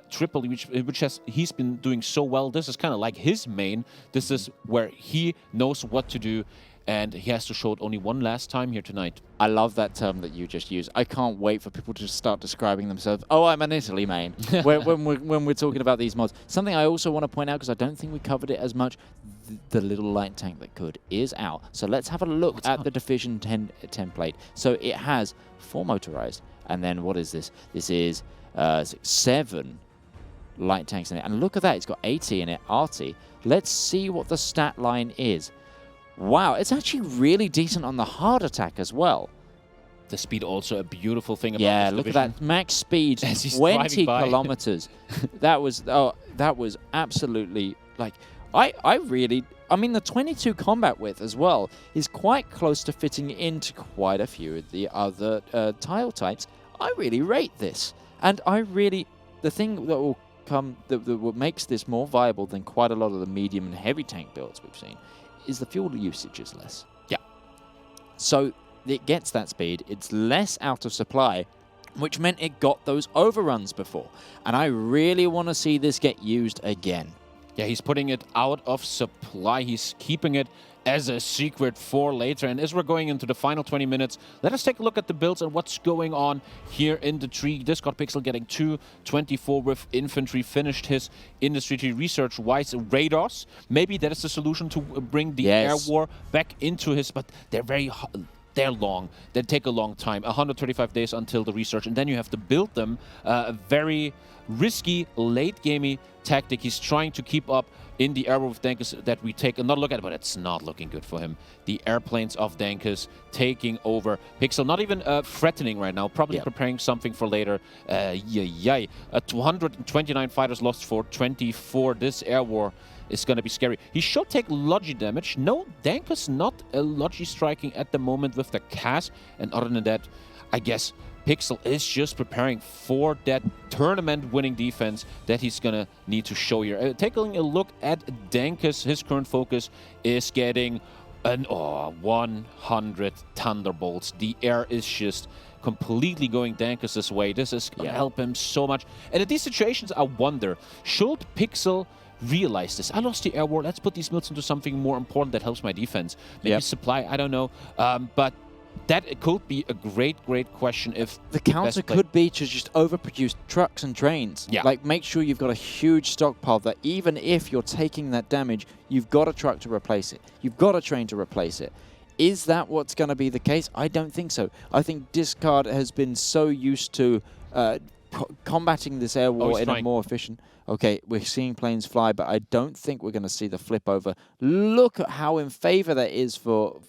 Tripoli, which he's been doing so well. This is kind of like his main. This is where he knows what to do. And he has to show it only one last time here tonight. I love that term that you just used. I can't wait for people to start describing themselves. Oh, I'm an Italy main. when we're talking about these mods. Something I also want to point out, because I don't think we covered it as much, the little light tank that could is out. So let's have a look at the Division 10 template. So it has 4 motorized. And then what is this? This is 7 light tanks in it. And look at that. It's got AT in it, RT. Let's see what the stat line is. Wow, it's actually really decent on the hard attack as well. The speed also a beautiful thing about this division. Look at that max speed, 20 kilometers. that was absolutely like I mean the 22 combat width as well is quite close to fitting into quite a few of the other tile types. I really rate this, and I really the thing that will come, that what makes this more viable than quite a lot of the medium and heavy tank builds we've seen, is the fuel usage is less. Yeah. So it gets that speed. It's less out of supply, which meant it got those overruns before. And I really want to see this get used again. Yeah, he's putting it out of supply. He's keeping it as a secret for later. And as we're going into the final 20 minutes, let us take a look at the builds and what's going on here in the tree. Discord Pixel getting 224 with infantry, finished his industry tree research-wise radars. Maybe that is the solution to bring the air war back into his, but they're long. They take a long time, 135 days until the research, and then you have to build them. A very risky, late-gamey tactic. He's trying to keep up in the air with Dankus that we take another look at, but it's not looking good for him. The airplanes of Dankus taking over. Pixel not even threatening right now, probably preparing something for later. 229 fighters lost for 24. This air war is going to be scary. He should take Logi damage. No, Dankus not Logi striking at the moment with the cast. And other than that, I guess Pixel is just preparing for that tournament-winning defense that he's going to need to show here. Taking a look at Dankus, his current focus is getting an 100 Thunderbolts. The air is just completely going Dankus' way. This is going to help him so much. And in these situations, I wonder, should Pixel realize this? I lost the air war. Let's put these mills into something more important that helps my defense. Maybe supply, I don't know. But that could be a great question if the counter could be to just overproduce trucks and trains. Yeah. Like, make sure you've got a huge stockpile that even if you're taking that damage, you've got a truck to replace it. You've got a train to replace it. Is that what's going to be the case? I don't think so. I think Discard has been so used to combating this air war in a more efficient... Okay, we're seeing planes fly, but I don't think we're going to see the flip over. Look at how in favor that is for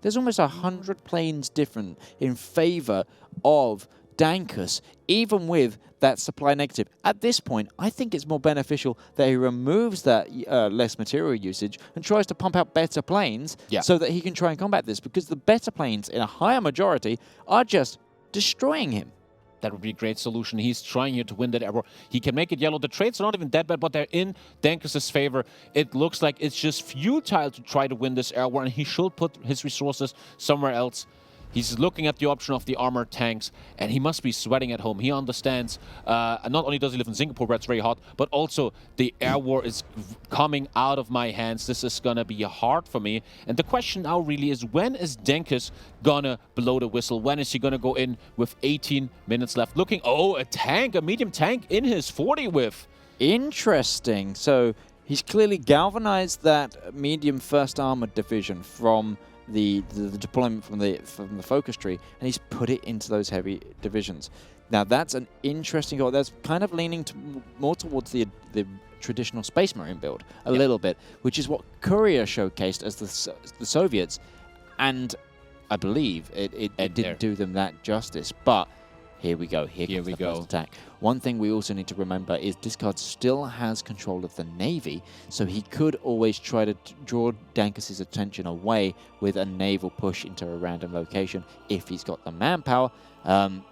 there's almost 100 planes different in favor of Dankus, even with that supply negative. At this point, I think it's more beneficial that he removes that less material usage and tries to pump out better planes so that he can try and combat this, because the better planes in a higher majority are just destroying him. That would be a great solution. He's trying here to win that air. He can make it yellow. The trades are not even that bad, but they're in Dankus' favor. It looks like it's just futile to try to win this air war, and he should put his resources somewhere else. He's looking at the option of the armored tanks, and he must be sweating at home. He understands, not only does he live in Singapore where it's very hot, but also the air war is coming out of my hands. This is going to be hard for me. And the question now really is, when is Dankus going to blow the whistle? When is he going to go in with 18 minutes left? Looking, a tank, a medium tank in his 40 with. Interesting. So he's clearly galvanized that medium first armored division from the deployment from the focus tree, and he's put it into those heavy divisions. Now that's an interesting goal. That's kind of leaning more towards the traditional Space Marine build a little bit, which is what Courier showcased as the Soviets, and I believe it didn't do them that justice. But here we go. Here we go. First attack. One thing we also need to remember is Discard still has control of the Navy, so he could always try to draw Dankus' attention away with a naval push into a random location if he's got the manpower. And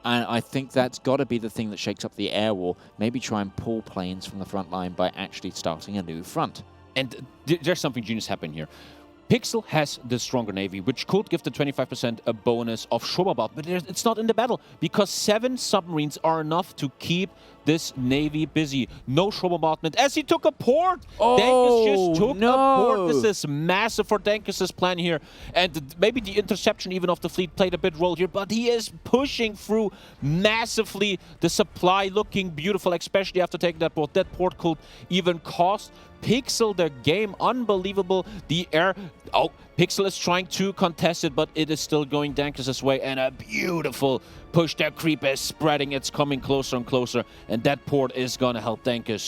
I think that's got to be the thing that shakes up the air war. Maybe try and pull planes from the front line by actually starting a new front. And there's something genius happening here. Pixel has the stronger Navy, which could give the 25% a bonus of Schobabot, but it's not in the battle, because 7 submarines are enough to keep this Navy busy. No Schobabot, as he took a port! Dankus just took a port. This is massive for Dankus' plan here. And maybe the interception even of the fleet played a big role here, but he is pushing through massively. The supply looking beautiful, especially after taking that port. That port could even cost Pixel the game. Unbelievable. The air... Pixel is trying to contest it, but it is still going Dankus' way, and a beautiful push. Their creep is spreading. It's coming closer and closer, and that port is going to help Dankus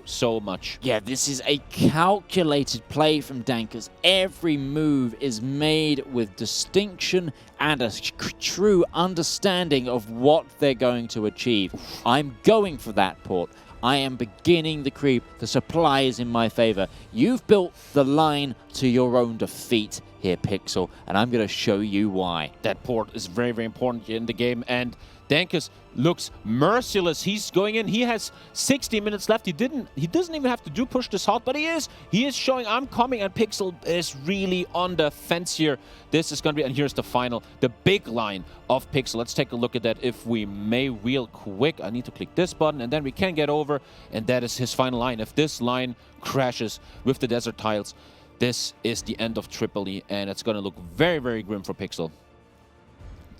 so much. Yeah, this is a calculated play from Dankus. Every move is made with distinction and a true understanding of what they're going to achieve. I'm going for that port. I am beginning the creep. The supply is in my favor. You've built the line to your own defeat. here, Pixel, and I'm going to show you why. That port is very, very important in the game, and Dankus looks merciless. He's going in. He has 60 minutes left. He doesn't even have to push this hard, but he is showing I'm coming, and Pixel is really on the fence here. This is going to be, and here's the final, the big line of Pixel. Let's take a look at that if we may real quick. I need to click this button, and then we can get over, and that is his final line. If this line crashes with the desert tiles, this is the end of Tripoli, and it's going to look very, very grim for Pixel.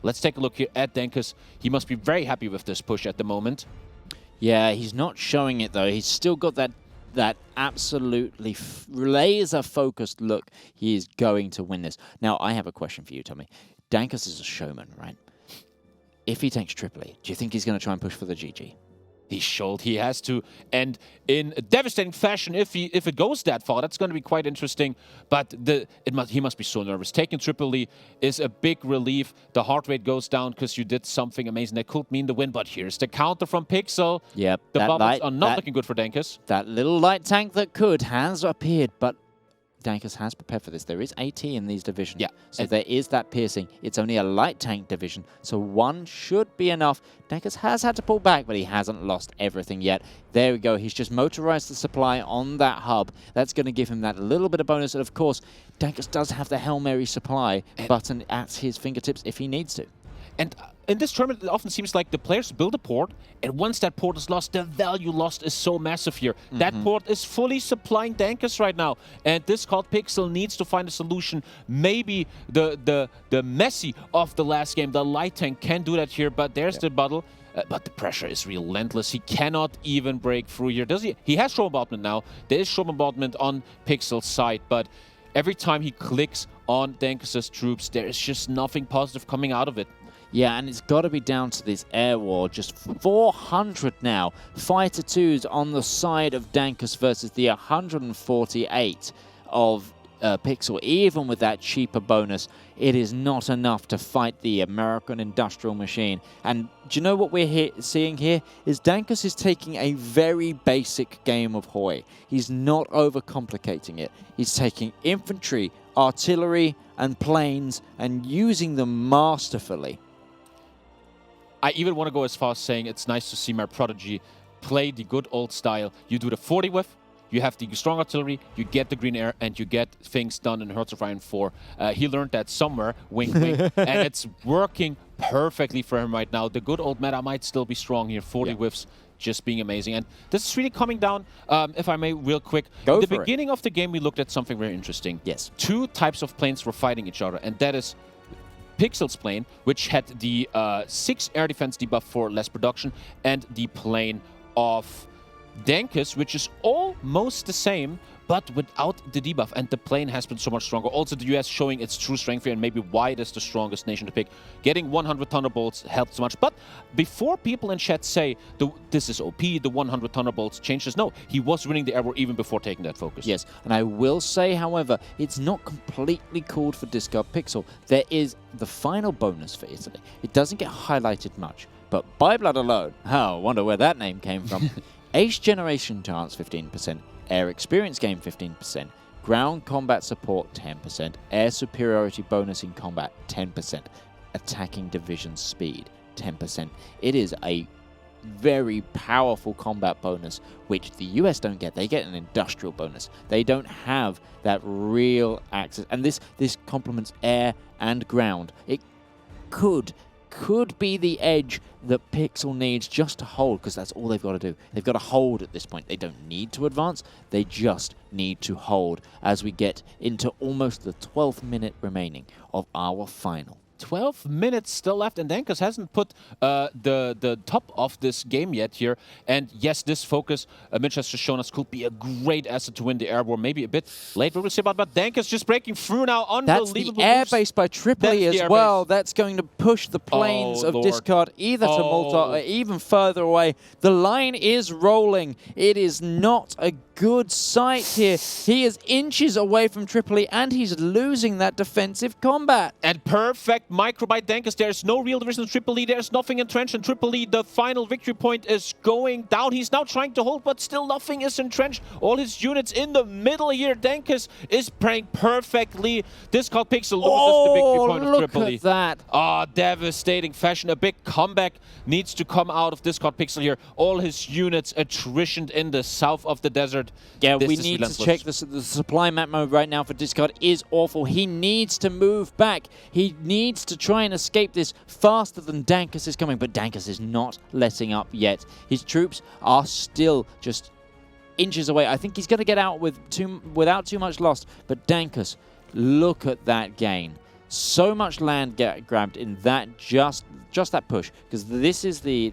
Let's take a look here at Dankus. He must be very happy with this push at the moment. Yeah, he's not showing it, though. He's still got that absolutely laser-focused look. He is going to win this. Now, I have a question for you, Tommy. Dankus is a showman, right? If he takes Tripoli, do you think he's going to try and push for the GG? He showed he has to, and in a devastating fashion, if it goes that far, that's going to be quite interesting. But he must be so nervous. Taking Tripoli is a big relief. The heart rate goes down because you did something amazing that could mean the win. But here's the counter from Pixel. Yep, the bubbles are not looking good for Dankus. That little light tank that could has appeared, but Dankus has prepared for this. There is AT in these divisions. Yeah. So there is that piercing. It's only a light tank division, so one should be enough. Dankus has had to pull back, but he hasn't lost everything yet. There we go. He's just motorized the supply on that hub. That's going to give him that little bit of bonus. And of course, Dankus does have the Hail Mary supply button at his fingertips if he needs to. And in this tournament, it often seems like the players build a port, and once that port is lost, the value lost is so massive here. That port is fully supplying Dankus right now, and this called Pixel needs to find a solution. Maybe the Messi of the last game, the light tank, can do that here, but there's the bottle. But the pressure is relentless. He cannot even break through here, does he? He has show bombardment now. There is show bombardment on Pixel's side, but every time he clicks on Dankus's troops, there is just nothing positive coming out of it. Yeah, and it's got to be down to this air war. Just 400 now. Fighter 2s on the side of Dankus versus the 148 of Pixel. Even with that cheaper bonus, it is not enough to fight the American industrial machine. And do you know what we're seeing here? Is Dankus is taking a very basic game of Hoi. He's not overcomplicating it. He's taking infantry, artillery, and planes and using them masterfully. I even want to go as far as saying it's nice to see my prodigy play the good old style. You do the 40 whiff, you have the strong artillery, you get the green air, and you get things done in Hearts of Iron 4. He learned that somewhere, wink, wink, and it's working perfectly for him right now. The good old meta might still be strong here. 40 whiffs just being amazing. And this is really coming down, if I may, real quick. At the beginning of the game, we looked at something very interesting. Yes. Two types of planes were fighting each other, and that is Pixel's plane, which had the 6 air defense debuff for less production, and the plane of Dankus, which is almost the same, but without the debuff, and the plane has been so much stronger. Also, the US showing its true strength here, and maybe why it is the strongest nation to pick. Getting 100 Thunderbolts helped so much, but before people in chat say, this is OP, the 100 Thunderbolts changes, no, he was winning the air war even before taking that focus. Yes, and I will say, however, it's not completely called for discard Pixel. There is the final bonus for Italy. It doesn't get highlighted much, but by blood alone, I wonder where that name came from. Ace generation chance 15%, air experience gain 15%, ground combat support 10%, air superiority bonus in combat 10%, attacking division speed 10%. It is a very powerful combat bonus, which the US don't get. They get an industrial bonus. They don't have that real access. And this complements air and ground. It could be the edge that Pixel needs just to hold, because that's all they've got to do. They've got to hold at this point. They don't need to advance. They just need to hold as we get into almost the 12th minute remaining of our final. 12 minutes still left, and Dankus hasn't put the top of this game yet here. And yes, this focus, Mitch has just shown us, could be a great asset to win the air war. Maybe a bit late, we'll see about, but Dankus just breaking through now. Unbelievable. That's the air base by Tripoli as well. That's going to push the planes of discard either to Malta or even further away. The line is rolling. It is not a good sight here. He is inches away from Tripoli, and he's losing that defensive combat. And perfect micro by Dankus. There's no real division in Triple E. There's nothing entrenched in Triple E. The final victory point is going down. He's now trying to hold, but still nothing is entrenched. All his units in the middle here. Dankus is playing perfectly. Discard Pixel loses the victory point of Triple E. Look at that. Devastating fashion. A big comeback needs to come out of Discard Pixel here. All his units attritioned in the south of the desert. Yeah, This we is need relentless. to check the supply map mode right now for Discard is awful. He needs to move back. He needs to try and escape this faster than Dankus is coming, but Dankus is not letting up yet. His troops are still just inches away. I think he's going to get out without too much loss, but Dankus, look at that gain. So much land get grabbed in that just that push, because this is the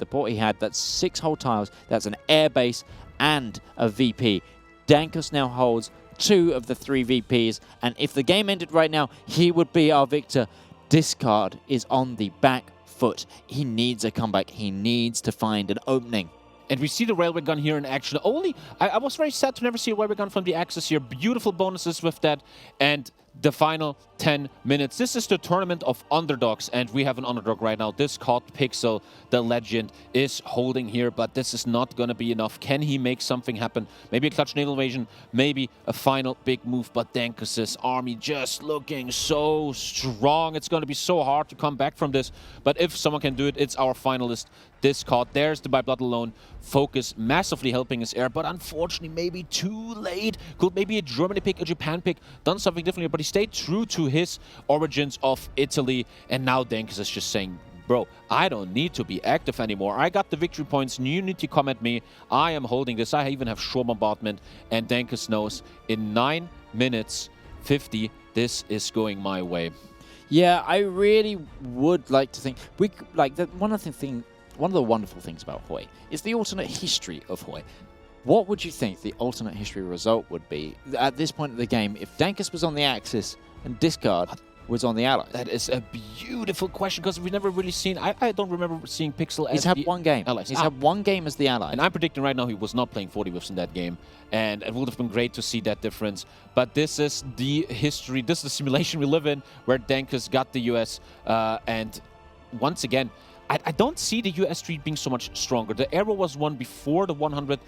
port he had. That's 6 whole tiles. That's an air base and a VP. Dankus now holds 2 of the 3 VPs, and if the game ended right now, he would be our victor. Discard is on the back foot. He needs a comeback. He needs to find an opening. And we see the railway gun here in action. I was very sad to never see a railway gun from the Axis here. Beautiful bonuses with that. And the final 10 minutes. This is the tournament of underdogs, and we have an underdog right now. This called Pixel, the legend, is holding here, but this is not going to be enough. Can he make something happen? Maybe a clutch naval invasion, maybe a final big move, but Dankus' army just looking so strong. It's going to be so hard to come back from this, but if someone can do it, it's our finalist, Discard. There's the By Blood Alone focus, massively helping his air, but unfortunately maybe too late. Could maybe a Germany pick, a Japan pick, done something differently, but he stayed true to his origins of Italy, and now Dankus is just saying, bro, I don't need to be active anymore. I got the victory points. You need to come at me. I am holding this. I even have shore bombardment, and Dankus knows in 9 minutes 50, this is going my way. Yeah, I really would like to think we like that. One of the wonderful things about Hoi is the alternate history of Hoi. What would you think the alternate history result would be at this point of the game if Dankus was on the Axis and Discard was on the Allies? That is a beautiful question, because we've never really seen... I don't remember seeing Pixel as He's had one game. Allies. He's had one game as the Allies. And I'm predicting right now he was not playing 40 whiffs in that game. And it would have been great to see that difference. But this is the history, this is the simulation we live in, where Dankus got the US. And once again, I don't see the US street being so much stronger. The Arrow was won before the 100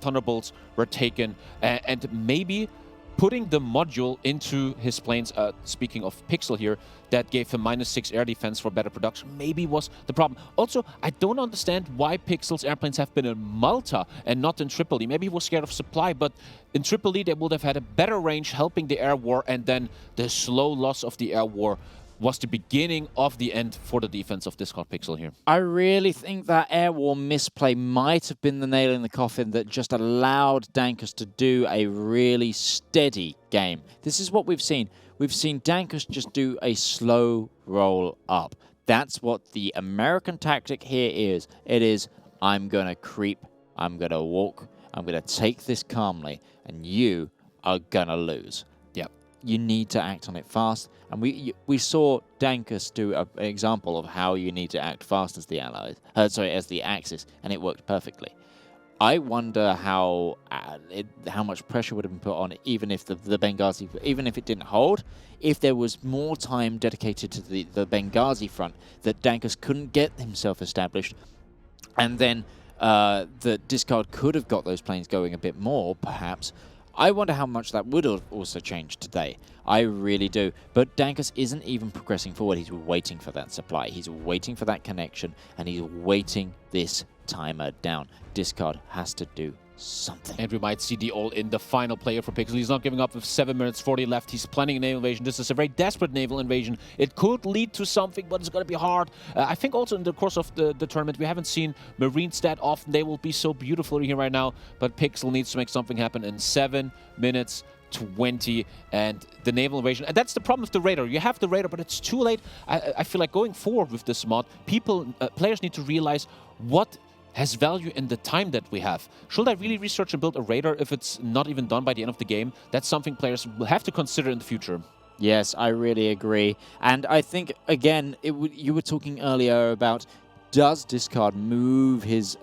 Thunderbolts were taken. And maybe putting the module into his planes, speaking of Pixel here, that gave him -6 air defense for better production, maybe was the problem. Also, I don't understand why Pixel's airplanes have been in Malta and not in Tripoli. Maybe he was scared of supply, but in Tripoli they would have had a better range helping the air war, and then the slow loss of the air war was the beginning of the end for the defense of Discard Pixel here. I really think that air war misplay might have been the nail in the coffin that just allowed Dankus to do a really steady game. This is what we've seen. We've seen Dankus just do a slow roll up. That's what the American tactic here is. It is, I'm going to creep, I'm going to walk, I'm going to take this calmly, and you are going to lose. You need to act on it fast, and we saw Dankus do an example of how you need to act fast as the Allies, as the Axis, and it worked perfectly. I wonder how much pressure would have been put on it, even if the Benghazi, even if it didn't hold, if there was more time dedicated to the Benghazi front, that Dankus couldn't get himself established, and then the Discard could have got those planes going a bit more, perhaps. I wonder how much that would have also changed today. I really do. But Dankus isn't even progressing forward. He's waiting for that supply. He's waiting for that connection, and he's waiting this timer down. Discard has to do something. And we might see the all-in, the final player for Pixel. He's not giving up with 7 minutes 40 left. He's planning a naval invasion. This is a very desperate naval invasion. It could lead to something, but it's going to be hard. I think also in the course of the tournament, we haven't seen Marines that often. They will be so beautiful here right now, but Pixel needs to make something happen in 7 minutes 20, and the naval invasion. And that's the problem with the radar. You have the radar, but it's too late. I feel like going forward with this mod, players need to realize what has value in the time that we have. Should I really research and build a radar if it's not even done by the end of the game? That's something players will have to consider in the future. Yes, I really agree. And I think, again, you were talking earlier about, does Discard move his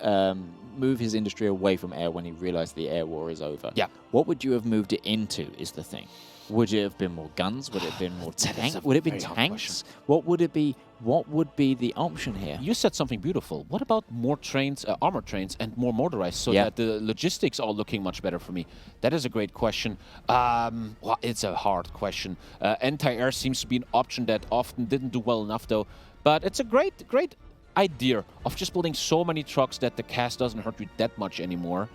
move his industry away from air when he realized the air war is over. Yeah. What would you have moved it into is the thing. Would it have been more guns? Would it have been more tanks? Would it have been tanks? What would it be? What would be the option here? You said something beautiful. What about more trains, armored trains, and more motorized, so that the logistics are looking much better for me? That is a great question. Well, it's a hard question. Anti-air seems to be an option that often didn't do well enough, though. But it's a great idea of just building so many trucks that the cast doesn't hurt you that much anymore.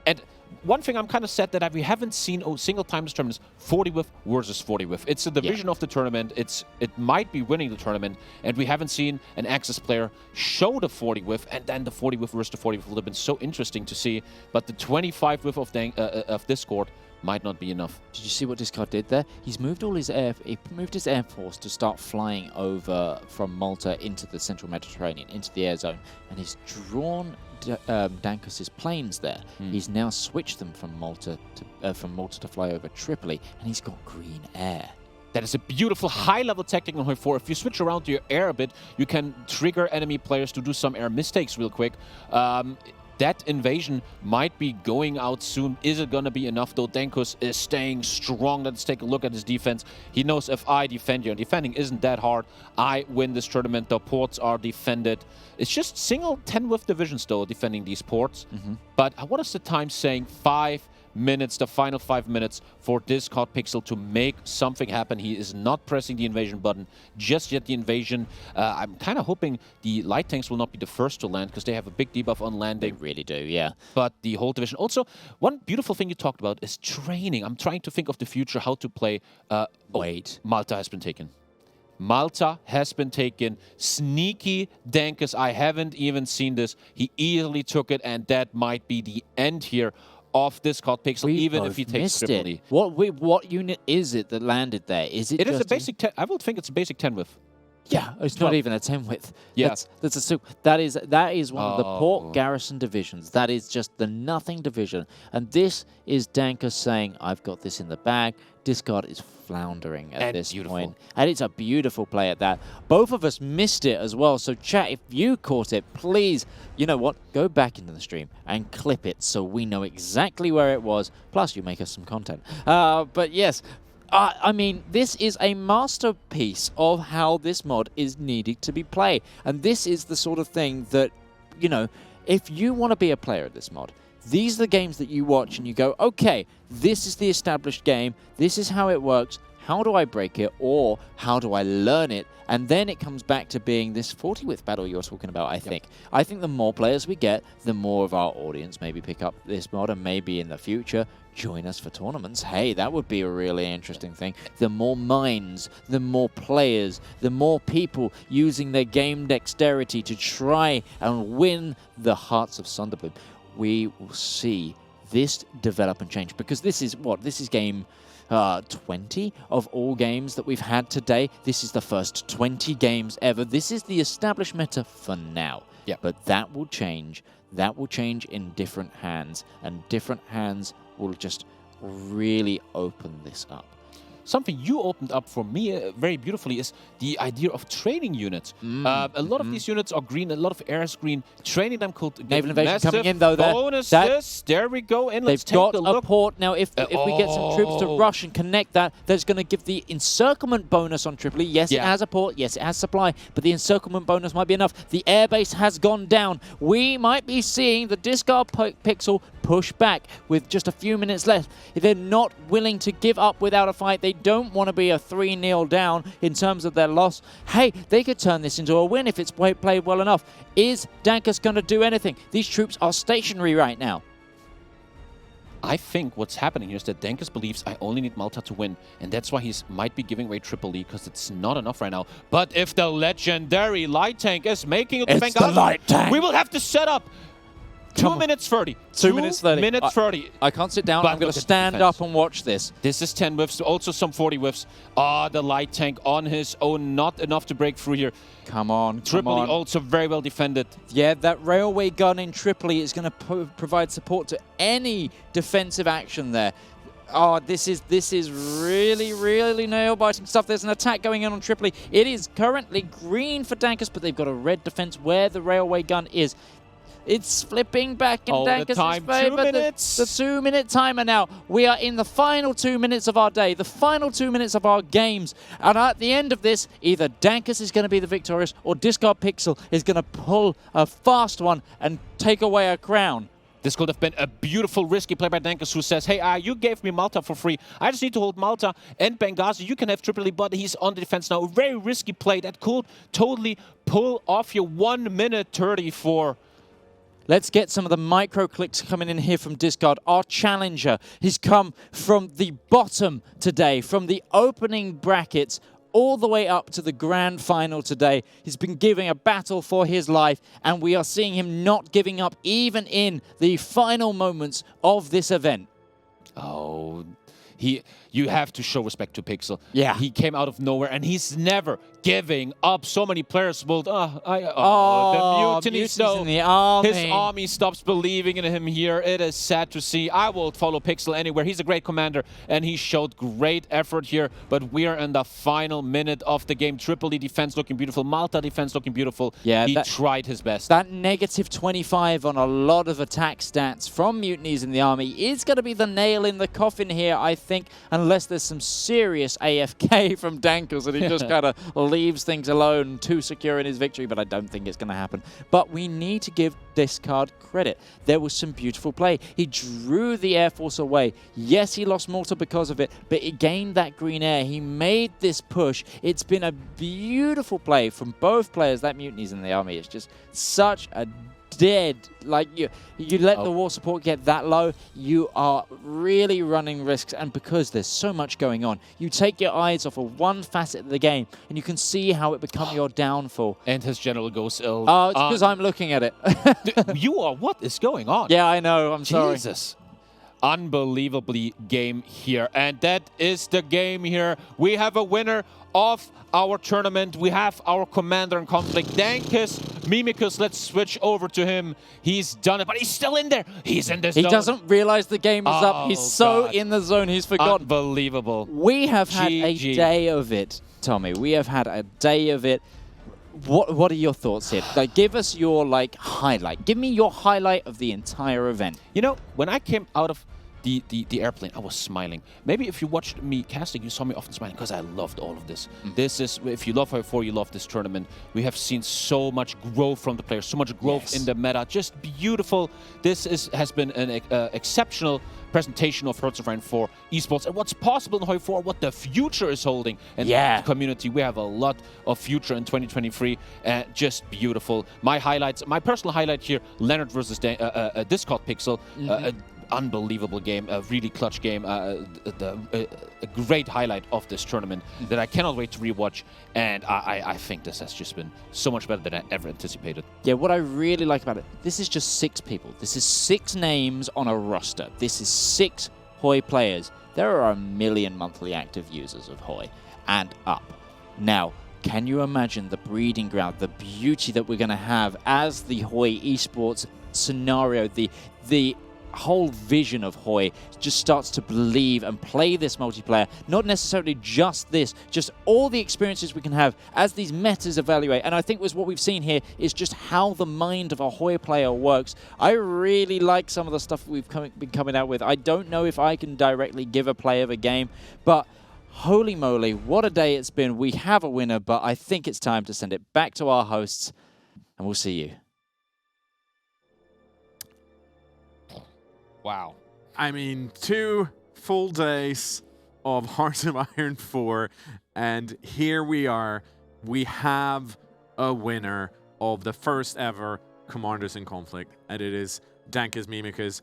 And one thing I'm kind of sad that we haven't seen a single time this tournament is 40 whiff versus 40 whiff. It's a division of the tournament. It might be winning the tournament, and we haven't seen an Axis player show the 40 whiff, and then the 40 whiff versus the 40 whiff would have been so interesting to see. But the 25 whiff of Discord might not be enough. Did you see what Discard did there? He's moved all his air. He moved his air force to start flying over from Malta into the central Mediterranean, into the air zone, and he's drawn Dankus's planes there. He's now switched them from Malta to fly over Tripoli, and he's got green air. That is a beautiful high-level tactic on Hoi 4. If you switch around to your air a bit, you can trigger enemy players to do some air mistakes real quick. That invasion might be going out soon. Is it going to be enough, though? Dankus is staying strong. Let's take a look at his defense. He knows if I defend you, and defending isn't that hard, I win this tournament. The ports are defended. It's just single 10 whiff divisions, though, defending these ports. But what is the time saying? 5 minutes, the final 5 minutes for Discord Pixel to make something happen. He is not pressing the invasion button just yet. The invasion, I'm kind of hoping the light tanks will not be the first to land, because they have a big debuff on landing. They really do, yeah. But the whole division. Also, one beautiful thing you talked about is training. I'm trying to think of the future, how to play. Wait. Malta has been taken. Malta has been taken. Sneaky Dankus. I haven't even seen this. He easily took it, and that might be the end here of Discord Pixel, even if he takes Tripoli. What unit is it that landed there? Is it? It is a basic 10. I would think it's a basic 10 whiff. Yeah, it's not even a 10 width. Yeah. That is one of the port garrison divisions. That is just the nothing division. And this is Dankus saying, I've got this in the bag. Discard is floundering at this point. And it's a beautiful play at that. Both of us missed it as well. So chat, if you caught it, please, you know what? Go back into the stream and clip it so we know exactly where it was. Plus, you make us some content. But yes, I mean, this is a masterpiece of how this mod is needed to be played. And this is the sort of thing that, you know, if you want to be a player of this mod, these are the games that you watch and you go, okay, this is the established game, this is how it works, how do I break it, or how do I learn it? And then it comes back to being this 40 width battle you're talking about, I think. I think the more players we get, the more of our audience maybe pick up this mod, and maybe in the future join us for tournaments. Hey, that would be a really interesting thing. The more minds, the more players, the more people using their game dexterity to try and win the hearts of Sunderbloom. We will see this develop and change, because this is what? This is game 20 of all games that we've had today. This is the first 20 games ever. This is the established meta for now. Yeah. But that will change. That will change in different hands, and different hands will just really open this up. Something you opened up for me very beautifully is the idea of training units. A lot of these units are green, a lot of air is green. Training them could Naval invasion coming in, though. Bonuses. There we go. And let's they've got take a look. A port. Now, if we get some troops to rush and connect that, that's going to give the encirclement bonus on Tripoli. Yes, it has a port. Yes, it has supply. But the encirclement bonus might be enough. The airbase has gone down. We might be seeing the Discard Pixel push back with just a few minutes left. If they're not willing to give up without a fight, they don't want to be a 3-0 down in terms of their loss. Hey, they could turn this into a win if it's played well enough. Is Dankus going to do anything? These troops are stationary right now. I think what's happening here is that Dankus believes I only need Malta to win, and that's why he might be giving away Tripoli, because it's not enough right now. But if the legendary light tank is making it, it's the light tank. We will have to set up 2 minutes 30. 2 minutes 30. Minutes 30. I can't sit down. I'm going to stand up and watch this. This is 10 whiffs, also some 40 whiffs. The light tank on his own, not enough to break through here. Come on, Tripoli also very well defended. Yeah, that railway gun in Tripoli is going to provide support to any defensive action there. This is really, really nail-biting stuff. There's an attack going on Tripoli. It is currently green for Dankus, but they've got a red defense where the railway gun is. It's flipping back in Oh, the Dankus' time, 2 favor. minutes. The 2-minute timer now. We are in the final 2 minutes of our day, the final 2 minutes of our games. And at the end of this, either Dankus is going to be the victorious or Discard Pixel is going to pull a fast one and take away a crown. This could have been a beautiful, risky play by Dankus, who says, hey, you gave me Malta for free. I just need to hold Malta and Benghazi. You can have Tripoli, but he's on the defense now. A very risky play that could totally pull off your 1 minute 34. Let's get some of the micro clicks coming in here from Discard. Our challenger, he's come from the bottom today, from the opening brackets all the way up to the grand final today. He's been giving a battle for his life, and we are seeing him not giving up even in the final moments of this event. Oh, you have to show respect to Pixel. Yeah. He came out of nowhere, and he's never giving up. So many players will... the mutiny. in the army. His army stops believing in him here. It is sad to see. I will follow Pixel anywhere. He's a great commander, and he showed great effort here. But we are in the final minute of the game. Tripoli defense looking beautiful. Malta defense looking beautiful. Yeah, he tried his best. That negative 25 on a lot of attack stats from mutinies in the army is going to be the nail in the coffin here, I think, unless there's some serious AFK from Dankus and he just kind of leaves things alone, too secure in his victory, but I don't think it's going to happen. But we need to give Discard credit. There was some beautiful play. He drew the Air Force away. Yes, he lost Malta because of it, but he gained that green air. He made this push. It's been a beautiful play from both players. That mutinies in the army is just such a dead. Like, you let the war support get that low, you are really running risks. And because there's so much going on, you take your eyes off of one facet of the game and you can see how it become your downfall. And his general goes ill. Oh, it's because I'm looking at it. You are? What is going on? Yeah, I know. I'm sorry. Jesus. Unbelievably game here. And that is the game here. We have a winner of our tournament. We have our commander in conflict, Dankus. Memecus, let's switch over to him. He's done it, but he's still in there. He's in the zone. He doesn't realize the game is up. He's so God. in the zone, he's forgotten. Unbelievable. We have had a GG. day of it, Tommy. We have had a day of it. What are your thoughts here? Like, give us your highlight. Give me your highlight of the entire event. You know, when I came out of the airplane, I was smiling. Maybe if you watched me casting, you saw me often smiling because I loved all of this. This is, if you love Hoi4, you love this tournament. We have seen so much growth from the players, so much growth in the meta. Just beautiful. This has been an exceptional presentation of Hearts of Iron 4 esports and what's possible in Hoi4, what the future is holding. And the community, we have a lot of future in 2023. Just beautiful. My highlights, my personal highlight here, Leonard versus Discard Pixel. Unbelievable game, a really clutch game, a great highlight of this tournament that I cannot wait to rewatch, and I think this has just been so much better than I ever anticipated. Yeah, what I really like about it, this is just 6 people. This is 6 names on a roster. This is 6 Hoi players. There are 1 million monthly active users of Hoi and up. Now, can you imagine the breeding ground, the beauty that we're going to have as the Hoi esports scenario, the whole vision of Hoi just starts to believe and play this multiplayer, not necessarily just this, just all the experiences we can have as these metas evaluate. And I think what we've seen here is just how the mind of a Hoi player works. I really like some of the stuff we've been coming out with. I don't know if I can directly give a play of a game, but holy moly, what a day it's been. We have a winner, but I think it's time to send it back to our hosts, and we'll see you. Wow. I mean, 2 full days of Hearts of Iron 4, and here we are. We have a winner of the first ever Commanders in Conflict, and it is Dankus Memecus.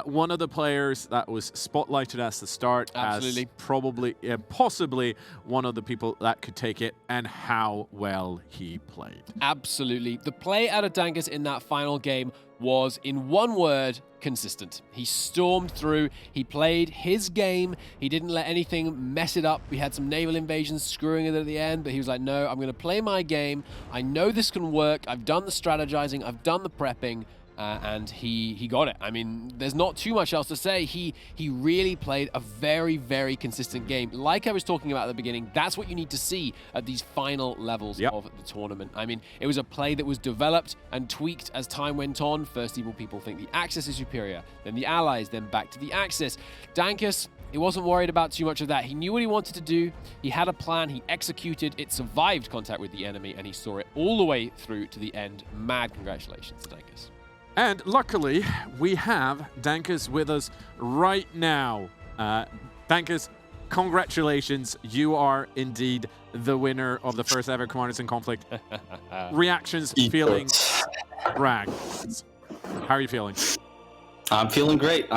One of the players that was spotlighted at the start as probably, possibly one of the people that could take it, and how well he played. Absolutely. The play out of Dankus in that final game was, in one word, consistent. He stormed through, he played his game, he didn't let anything mess it up. We had some naval invasions screwing it at the end, but he was like, no, I'm going to play my game. I know this can work. I've done the strategizing, I've done the prepping. and he got it. I mean, there's not too much else to say. He really played a very, very consistent game. Like I was talking about at the beginning, that's what you need to see at these final levels of the tournament. I mean, it was a play that was developed and tweaked as time went on. First evil people think the Axis is superior, then the Allies, then back to the Axis. Dankus, he wasn't worried about too much of that. He knew what he wanted to do. He had a plan. He executed. It survived contact with the enemy, and he saw it all the way through to the end. Mad congratulations to Dankus. And luckily, we have Dankus with us right now. Dankus, congratulations. You are indeed the winner of the first ever Commanders in Conflict. Reactions, feelings, brags. How are you feeling? I'm feeling great.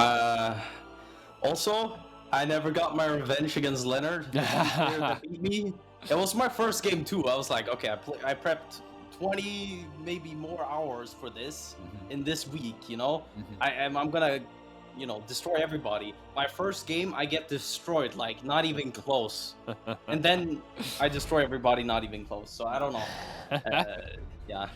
Also, I never got my revenge against Leonard. That beat me. It was my first game too. I was like, okay, I prepped 20 maybe more hours for this in this week, you know. I'm gonna, you know, destroy everybody. My first game I get destroyed, like not even close. And then I destroy everybody, not even close. So I don't know. Yeah.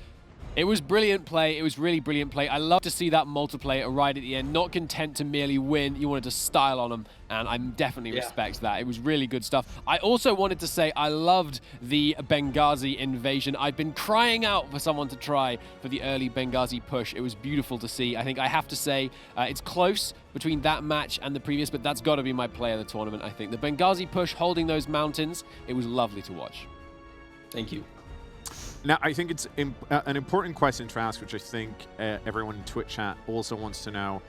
It was brilliant play. It was really brilliant play. I love to see that multiplayer right at the end. Not content to merely win. You wanted to style on them, and I definitely respect that. It was really good stuff. I also wanted to say I loved the Benghazi invasion. I've been crying out for someone to try for the early Benghazi push. It was beautiful to see. I think I have to say it's close between that match and the previous, but that's got to be my play of the tournament, I think. The Benghazi push, holding those mountains, it was lovely to watch. Thank you. Now, I think it's an important question to ask, which I think everyone in Twitch chat also wants to know.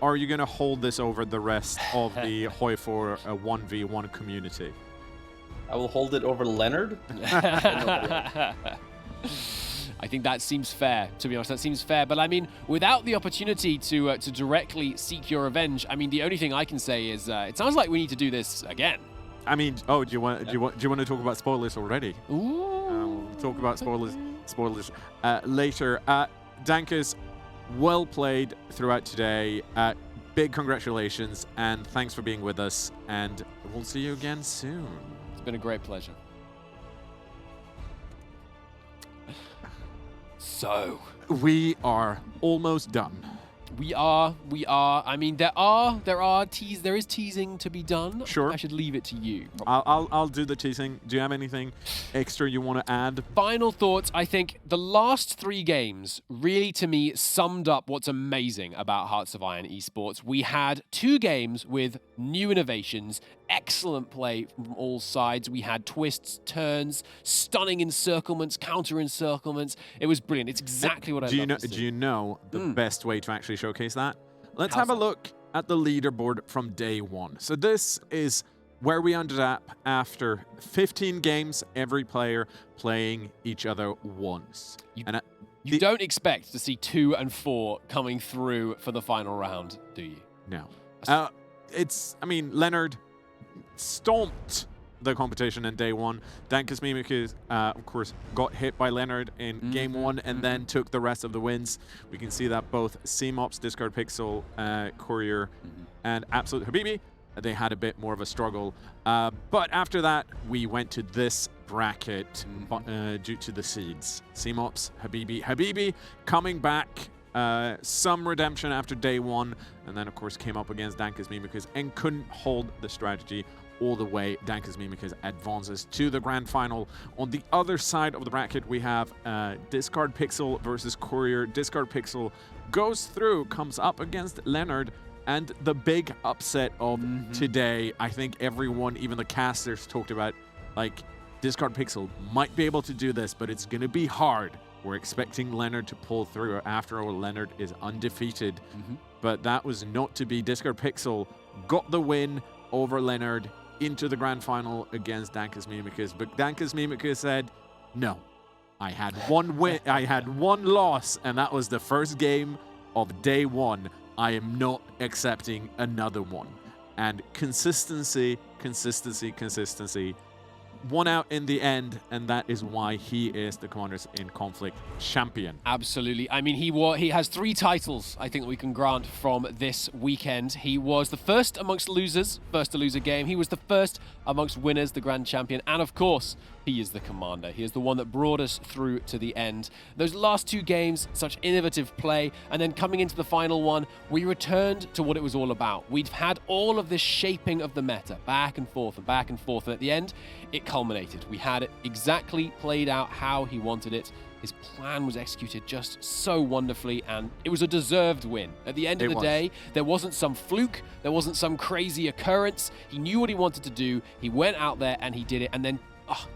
Are you going to hold this over the rest of the Hoi for a 1v1 community? I will hold it over Leonard. I think that seems fair, to be honest. That seems fair. But I mean, without the opportunity to directly seek your revenge, I mean, the only thing I can say is it sounds like we need to do this again. I mean, do you want to talk about spoilers already? Ooh. Talk about spoilers later. Dankus, well played throughout today. Big congratulations and thanks for being with us. And we'll see you again soon. It's been a great pleasure. So we are almost done. We are. I mean, there is teasing to be done. Sure. I should leave it to you. I'll do the teasing. Do you have anything extra you want to add? Final thoughts. I think the last 3 games really, to me, summed up what's amazing about Hearts of Iron esports. We had 2 games with new innovations, excellent play from all sides. We had twists, turns, stunning encirclements, counter encirclements. It was brilliant. It's exactly what I love to see. Do you know the best way to actually showcase that? Let's have a look at the leaderboard from day 1. So this is where we ended up after 15 games, every player playing each other once. You don't expect to see 2 and 4 coming through for the final round, do you? No. I mean, Leonard stomped the competition in day 1. Dankus Memecus, of course, got hit by Leonard in game 1 and then took the rest of the wins. We can see that both CMOPS, Discard Pixel, Courier, and Absolute Habibi, they had a bit more of a struggle. But after that, we went to this bracket due to the seeds. CMOPS, Habibi coming back. Some redemption after day 1, and then of course came up against Dankus Memecus and couldn't hold the strategy all the way. Dankus Memecus advances to the grand final. On the other side of the bracket, we have Discard Pixel versus Courier. Discard Pixel goes through, comes up against Leonard, and the big upset of today, I think everyone, even the casters, talked about, like, Discard Pixel might be able to do this, but it's going to be hard. We're expecting Leonard to pull through. After all, Leonard is undefeated. But that was not to be. Discard Pixel got the win over Leonard into the grand final against Dankus Memecus. But Dankus Memecus said, no, I had one win. I had one loss, and that was the first game of day 1. I am not accepting another one. And consistency won out in the end, and that is why he is the Commanders in Conflict champion. Absolutely. I mean, he has 3 titles, I think, that we can grant from this weekend. He was the first amongst losers, first to lose a game. He was the first amongst winners, the grand champion. And of course, He is the commander. He is the one that brought us through to the end. Those last 2 games, such innovative play, and then coming into the final one, we returned to what it was all about. We'd had all of this shaping of the meta, back and forth and back and forth, and at the end, it culminated. We had it exactly played out how he wanted it. His plan was executed just so wonderfully, and it was a deserved win. At the end of the day, there wasn't some fluke, there wasn't some crazy occurrence. He knew what he wanted to do, he went out there and he did it, and then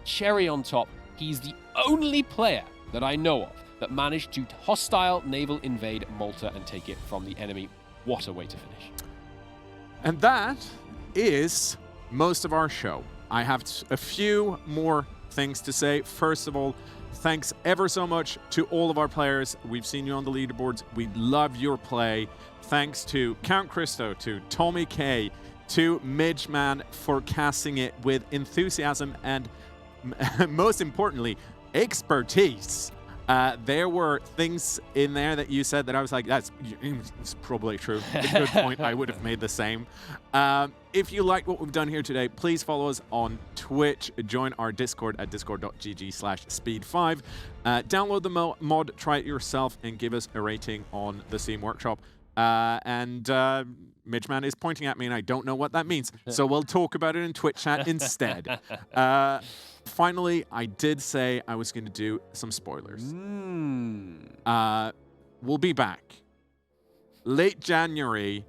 cherry on top, he's the only player that I know of that managed to hostile naval invade Malta and take it from the enemy. What a way to finish. And that is most of our show. I have a few more things to say. First of all, thanks ever so much to all of our players. We've seen you on the leaderboards. We love your play. Thanks to Count Christo, to Tommy K, to Midgeman for casting it with enthusiasm and, most importantly, expertise. There were things in there that you said that I was like, it's probably true. A good point. I would have made the same. If you like what we've done here today, please follow us on Twitch. Join our Discord at discord.gg/speed5. Download the mod, try it yourself, and give us a rating on the Steam Workshop. Midgeman is pointing at me, and I don't know what that means. So we'll talk about it in Twitch chat instead. Finally, I did say I was going to do some spoilers. We'll be back. Late January,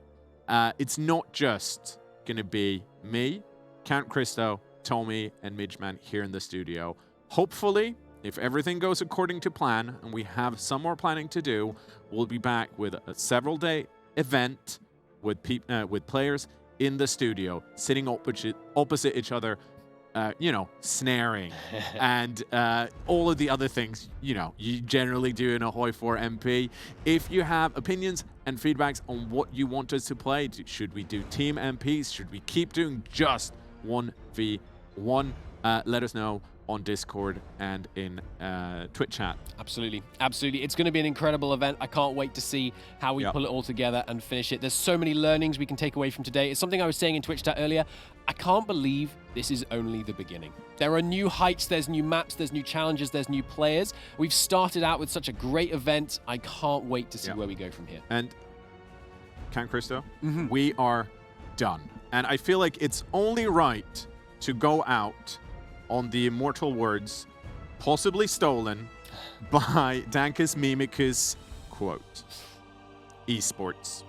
it's not just going to be me, Count Christo, Tommy, and Midgeman here in the studio. Hopefully, if everything goes according to plan, and we have some more planning to do, we'll be back with a several-day event with players in the studio, sitting opposite each other, snaring, and all of the other things, you generally do in a Hoi 4 MP. If you have opinions and feedbacks on what you want us to play, should we do team MPs? Should we keep doing just 1v1? Let us know on Discord and in Twitch chat. Absolutely. Absolutely. It's going to be an incredible event. I can't wait to see how we pull it all together and finish it. There's so many learnings we can take away from today. It's something I was saying in Twitch chat earlier. I can't believe this is only the beginning. There are new heights, there's new maps, there's new challenges, there's new players. We've started out with such a great event. I can't wait to see where we go from here. And Count Christo, we are done. And I feel like it's only right to go out on the immortal words, possibly stolen by Dankus Memecus, quote, esports